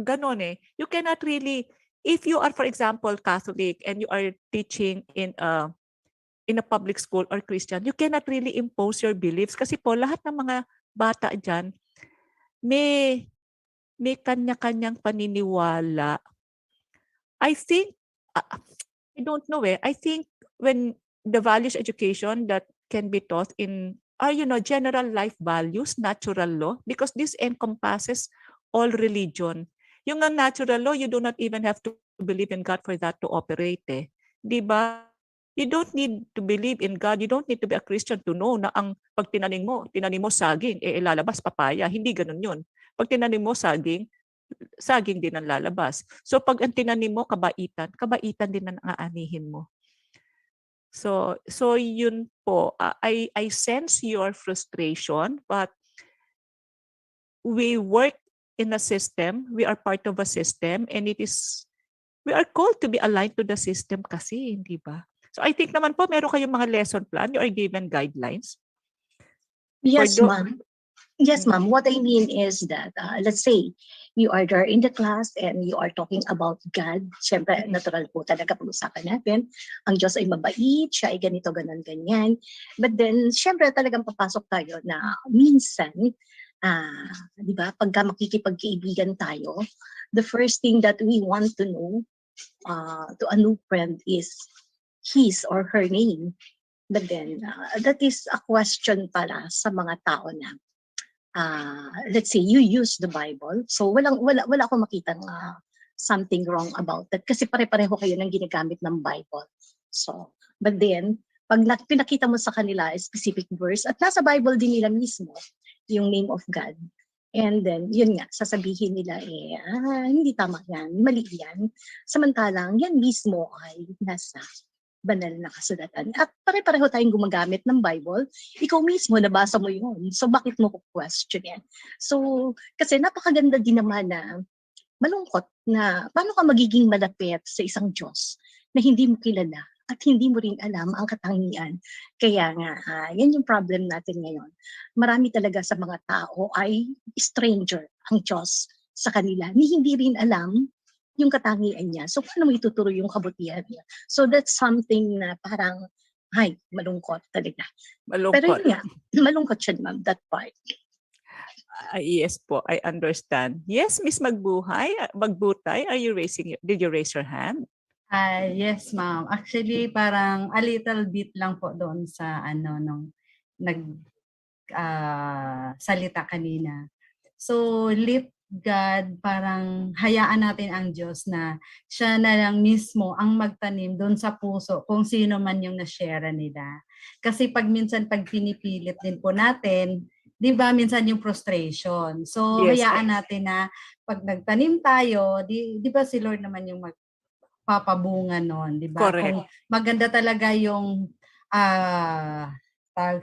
ganon you cannot really, if you are, for example, Catholic and you are teaching in a public school or Christian, you cannot really impose your beliefs kasi po lahat ng mga bata dyan may kanya-kanyang paniniwala. I think I don't know I think when the values education that can be taught in are, general life values, natural law, because this encompasses all religion. Yung ang natural law, you do not even have to believe in God for that to operate Di ba? You don't need to believe in God. You don't need to be a Christian to know na ang pag tinanim mo saging, ilalabas papaya. Hindi ganun yun. Pag tinanim mo saging din ang lalabas. So pag ang tinanim mo kabaitan, kabaitan din ang aanihin mo. So yun po. I sense your frustration, but we work in a system. We are part of a system, and we are called to be aligned to the system kasi, hindi ba? So I think naman po meron kayong mga lesson plan. You are given guidelines. Yes, ma'am. Yes, Mm. ma'am. What I mean is that, let's say, you are there in the class and you are talking about God. Siyempre, natural po talaga pag-usapan natin. Ang Diyos ay mabait, siya ay ganito, ganon, ganyan. But then, siyempre talagang papasok tayo na minsan, di ba, pagka makikipagkaibigan tayo, the first thing that we want to know to a new friend is his or her name. But then, that is a question para sa mga tao na, let's say, you use the Bible. So, wala akong makitang something wrong about that. Kasi pare-pareho kayo ng ginagamit ng Bible. So, but then, pag pinakita mo sa kanila a specific verse, at nasa Bible din nila mismo, yung name of God. And then, yun nga, sasabihin nila hindi tama yan, mali yan. Samantalang, yan mismo ay nasa banal na kasulatan. At pare-pareho tayong gumagamit ng Bible. Ikaw mismo, nabasa mo yun. So, bakit mo ko question yan? So, kasi napakaganda din naman na malungkot na paano ka magiging malapit sa isang Diyos na hindi mo kilala at hindi mo rin alam ang katangian. Kaya nga, yan yung problem natin ngayon. Marami talaga sa mga tao ay stranger ang Diyos sa kanila, ni hindi rin alam yung katangian niya. So, paano mo ituturo yung kabutihan niya? So, that's something na parang, malungkot talaga. Malungkot. Pero yun nga, malungkot siya, ma'am, that part. Yes po, I understand. Yes, Miss Magbutay, did you raise your hand? Yes, ma'am. Actually, parang a little bit lang po doon sa nung salita kanina. So, leave God, parang hayaan natin ang Diyos na siya na lang mismo ang magtanim doon sa puso kung sino man yung na-share nila. Kasi minsan pag pinipilit din po natin, di ba minsan yung frustration. So, Yes, hayaan natin na pag nagtanim tayo, di ba si Lord naman yung magpapabunga nun, di ba? Correct. Kung maganda talaga yung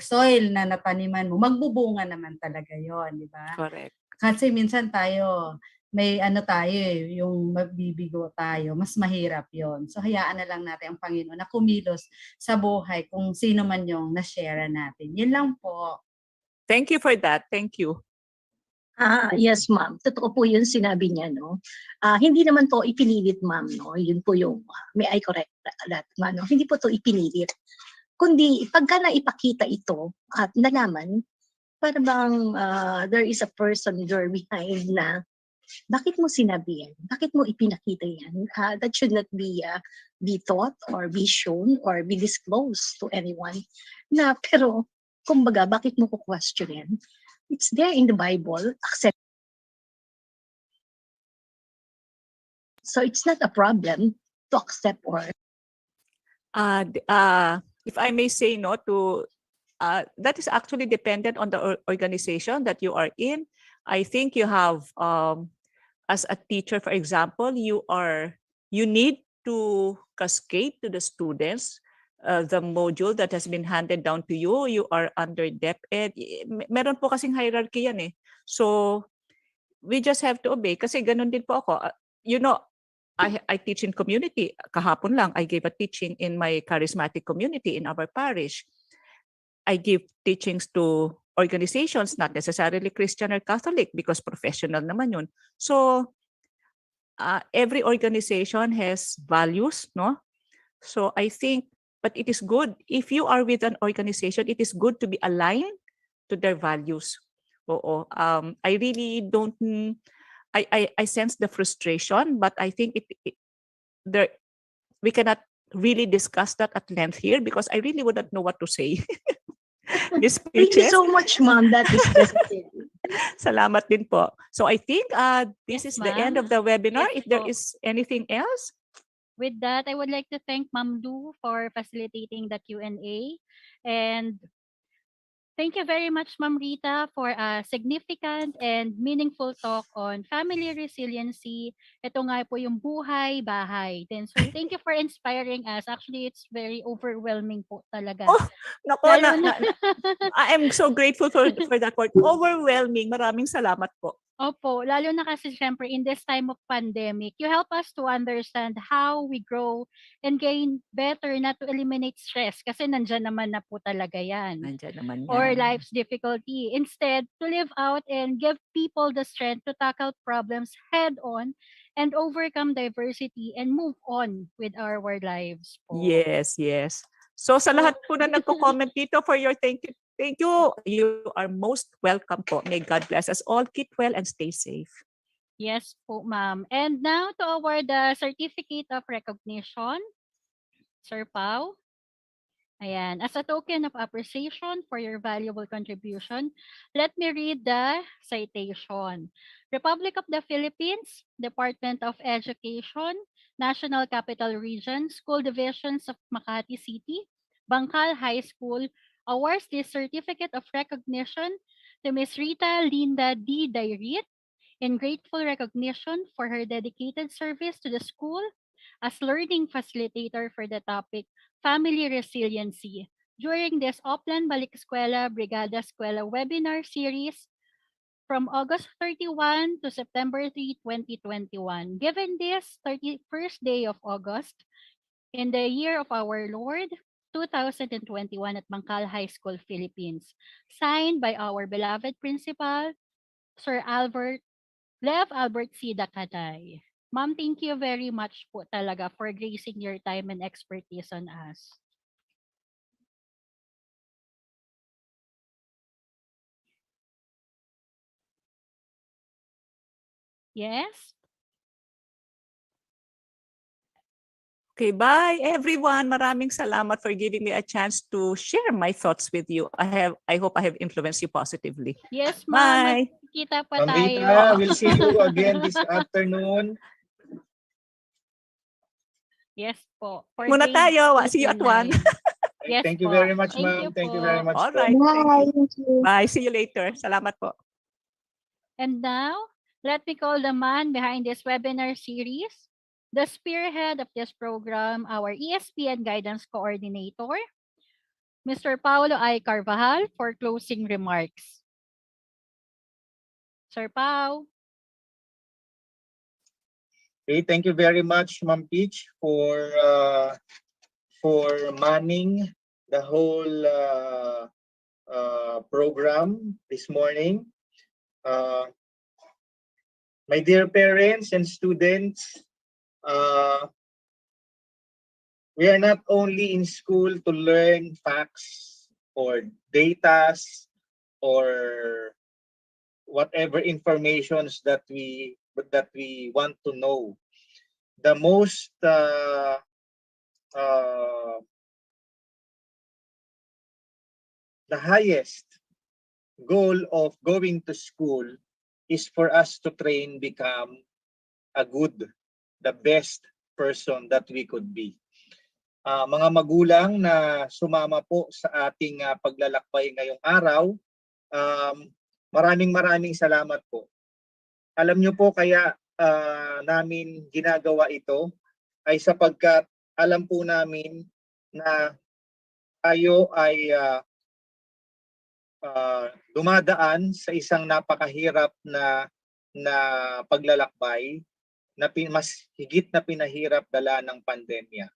soil na nataniman mo, magbubunga naman talaga yon, di ba? Correct. Kasi minsan tayo, may yung magbibigo tayo, mas mahirap yon. So hayaan na lang natin ang Panginoon na kumilos sa buhay kung sino man yung na-share natin. Yun lang po. Thank you for that. Thank you. Yes, ma'am. Totoo po yun sinabi niya, no? Hindi naman po ipinilit, ma'am, no? Yun po yung, may I correct that, ma'am, no? Hindi po to ipinilit. Kundi, pagka naipakita ito at nalaman, para bang there is a person there behind na, bakit mo sinabi yan? Bakit mo ipinakita yan? That should not be taught or be shown or be disclosed to anyone. Pero, kumbaga, bakit mo ko question yan? It's there in the Bible, accept. So it's not a problem to accept or. If I may say no to, that is actually dependent on the organization that you are in. I think you have, as a teacher, for example, you need to cascade to the students the module that has been handed down to you. You are under DepEd. Meron po kasing hierarchy yan eh. So we just have to obey. Kasi ganun din po ako. I teach in community. Kahapon lang, I gave a teaching in my charismatic community in our parish. I give teachings to organizations, not necessarily Christian or Catholic, because professional naman yun. So every organization has values, no? So I think, but it is good, if you are with an organization, it is good to be aligned to their values. I really don't, I sense the frustration, but I think we cannot really discuss that at length here because I really wouldn't know what to say. These Thank you speeches. so much, ma'am. That is necessary. Salamat din po. So I think this is the end ma'am. of the webinar. Yes If there po. is anything else. With that, I would like to thank Ma'am Lu for facilitating the Q&A. And thank you very much, Ma'am Rita, for a significant and meaningful talk on family resiliency. Ito nga po yung buhay, bahay. Then, so thank you for inspiring us. Actually, it's very overwhelming po talaga. Oh, nako, Lalo na, I am so grateful for that word. Overwhelming. Maraming salamat po. Opo, lalo na kasi syempre in this time of pandemic, you help us to understand how we grow and gain better not to eliminate stress kasi nandyan naman na po talaga yan. Nandiyan naman yan. Or life's difficulty. Instead, to live out and give people the strength to tackle problems head on and overcome diversity and move on with our lives po. Yes, yes. So sa lahat po na nagko-comment dito for your thank you. Thank you. You are most welcome po. May God bless us all. Keep well and stay safe. Yes po, ma'am. And now to award the Certificate of Recognition, Sir Pao. Ayan. As a token of appreciation for your valuable contribution, let me read the citation. Republic of the Philippines, Department of Education, National Capital Region, School Divisions of Makati City, Bangkal High School, awards this certificate of recognition to Ms. Rita Linda D. Dairit in grateful recognition for her dedicated service to the school as learning facilitator for the topic Family Resiliency during this Oplan Balik Eskwela Brigada Eskwela webinar series from August 31 to September 3, 2021. Given this 31st day of August in the year of our Lord, 2021 at Bangkal High School, Philippines. Signed by our beloved principal, Sir Lev Albert C. Dakanay. Ma'am, thank you very much po talaga for gracing your time and expertise on us. Yes? Okay, bye everyone. Maraming salamat for giving me a chance to share my thoughts with you. I hope I have influenced you positively. Yes, ma'am. Bye. Magkita pa Ma'am tayo. Rita, we'll see you again this afternoon. Yes po. For Muna grade tayo. 8 See you and at 1. 9. Yes Thank you po. very much, Thank ma'am. you Thank you po. very much. All po. right. Bye. Thank you. Bye. See you later. Salamat po. And now, let me call the man behind this webinar series, the spearhead of this program, our ESPN Guidance Coordinator, Mr. Paulo I. Carvajal, for closing remarks. Sir Pao. Okay, thank you very much, Ma'am Peach, for manning the whole program this morning. My dear parents and students, we are not only in school to learn facts or data or whatever informations that we want to know. The most the highest goal of going to school is for us to become the best person that we could be. Mga magulang na sumama po sa ating paglalakbay ngayong araw, maraming salamat po. Alam niyo po kaya namin ginagawa ito ay sapagkat alam po namin na tayo ay dumadaan sa isang napakahirap na paglalakbay na mas higit na pinahirap dala ng pandemya.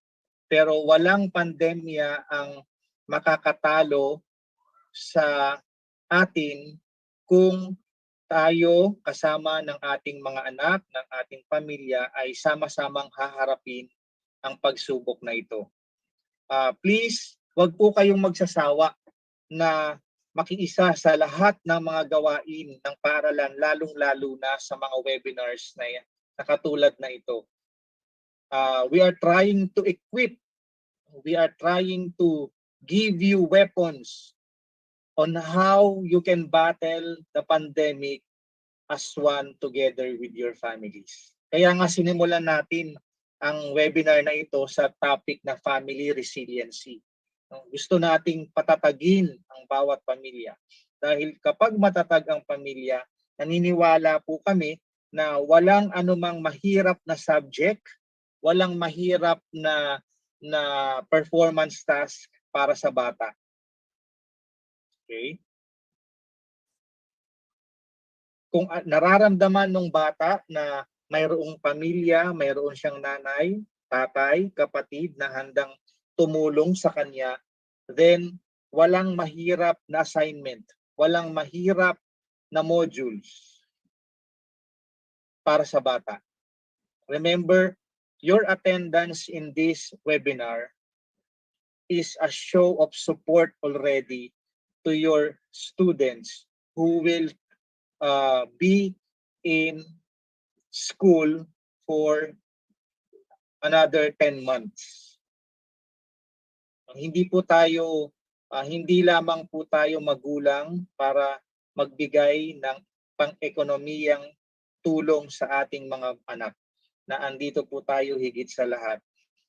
Pero walang pandemya ang makakatalo sa atin kung tayo kasama ng ating mga anak, ng ating pamilya ay sama-samang haharapin ang pagsubok na ito. Please, wag po kayong magsasawa na makiisa sa lahat ng mga gawain ng paaralan, lalong-lalo na sa mga webinars na katulad na ito. We are trying to equip we are trying to give you weapons on how you can battle the pandemic as one together with your families. Kaya nga sinimulan natin ang webinar na ito sa topic na family resiliency. Gusto nating patatagin ang bawat pamilya. Dahil kapag matatag ang pamilya, naniniwala po kami na walang anumang mahirap na subject, walang mahirap na performance task para sa bata. Okay? Kung nararamdaman ng bata na mayroong pamilya, mayroon siyang nanay, tatay, kapatid na handang tumulong sa kanya, then walang mahirap na assignment, walang mahirap na modules para sa bata. Remember, your attendance in this webinar is a show of support already to your students who will be in school for another 10 months. Hindi po tayo, hindi lamang po tayo magulang para magbigay ng pang-ekonomiyang tulong sa ating mga anak, na andito po tayo higit sa lahat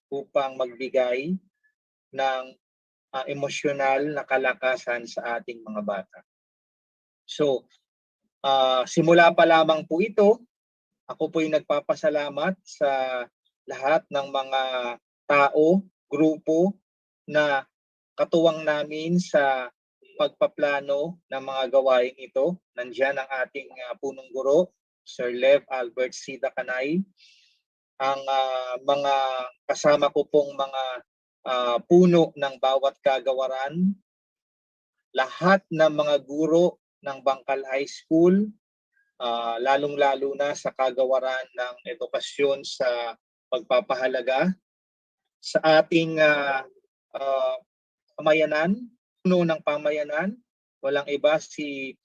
upang magbigay ng emosyonal na kalakasan sa ating mga bata. So, simula pa lamang po ito, ako po'y nagpapasalamat sa lahat ng mga tao, grupo na katuwang namin sa pagpaplano ng mga gawain ito. Nandiyan ang ating punong guro, Sir Lev Albert Sida Kanay. Ang mga kasama ko pong mga puno ng bawat kagawaran, lahat ng mga guro ng Bangkal High School, lalong-lalo na sa kagawaran ng edukasyon sa pagpapahalaga sa ating pamayanan, puno ng pamayanan, walang iba si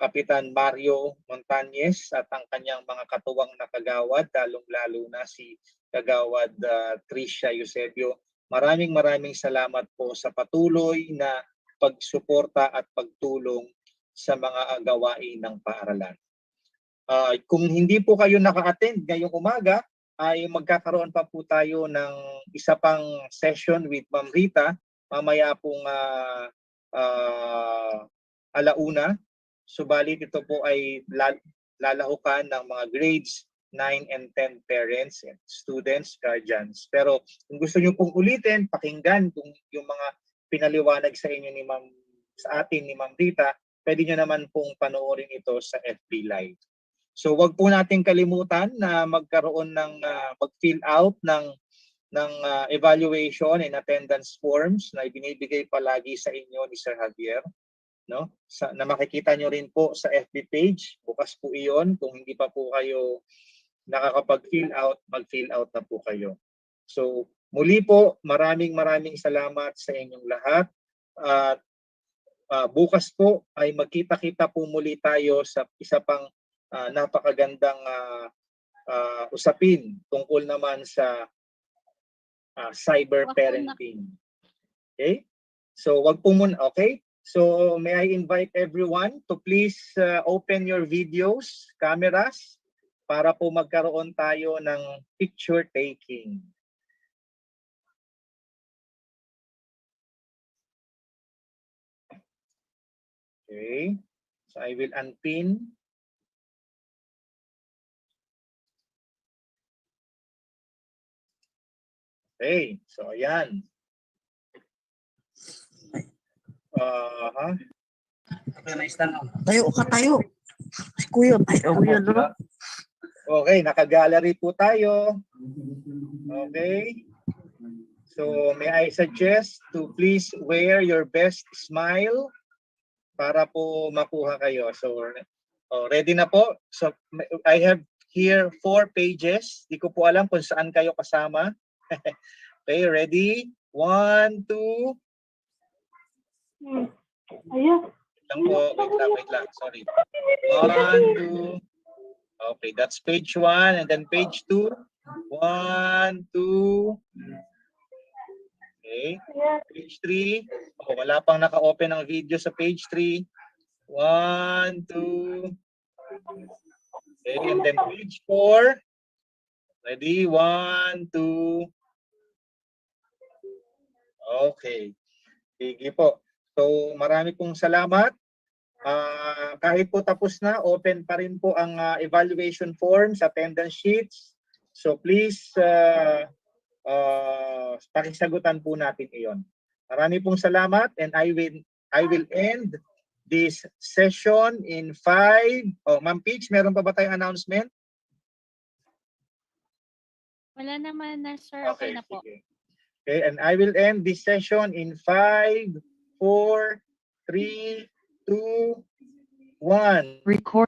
Kapitan Mario Montañez at ang kanyang mga katuwang na kagawad, lalong-lalo na si Kagawad Tricia Eusebio. Maraming salamat po sa patuloy na pagsuporta at pagtulong sa mga gawain ng paaralan. Kung hindi po kayo naka-attend ngayong umaga, ay magkakaroon pa po tayo ng isa pang session with Ma'am Rita mamaya pong alauna. Subalit ito po ay lalahukan ng mga grades 9 and 10 parents and students, guardians. Pero kung gusto niyo pong ulitin, pakinggan kung yung mga pinaliwanag sa inyo ni Ma'am, sa atin ni Ma'am Rita, pwede niyo naman pong panoorin ito sa FB Live. So wag po nating kalimutan na magkaroon ng mag-fill out ng evaluation and attendance forms na ibinibigay palagi sa inyo ni Sir Javier, no? Na makikita nyo rin po sa FB page. Bukas po iyon. Kung hindi pa po kayo nakakapag-fill out, mag-fill out na po kayo. So muli po, maraming salamat sa inyong lahat. At bukas po ay magkita-kita po muli tayo sa isa pang napakagandang usapin tungkol naman sa cyber parenting. Okay? So wag po muna, okay? So may I invite everyone to please open your videos, cameras, para po magkaroon tayo ng picture taking. Okay. So I will unpin. Okay, so ayan. Tayo ka tayo. Si Kuya, tayo yan, no? Okay, naka-gallery po tayo. Okay. So may I suggest to please wear your best smile para po makuha kayo. So ready na po. So I have here 4 pages. Di ko po alam kung saan kayo kasama. Okay, ready? 1, 2. Ayan. Wait lang. Sorry. 1, 2. Okay, that's page 1 and then page 2. 1, 2. Okay. Page 3. Oh, wala pang naka-open ng video sa page 3. 1, 2. Okay, and then page 4. Ready? 1, 2. Okay. Sige po. So, marami pong salamat. Kahit po tapos na, open pa rin po ang evaluation forms, attendance sheets. So, please, pakisagutan po natin iyon. Marami pong salamat, and I will end this session in 5. Oh, Ma'am Peach, meron pa ba tayong announcement? Wala naman na, sir. Okay na po. Sige. Okay, and I will end this session in 5, 4, 3, 2, 1. Record.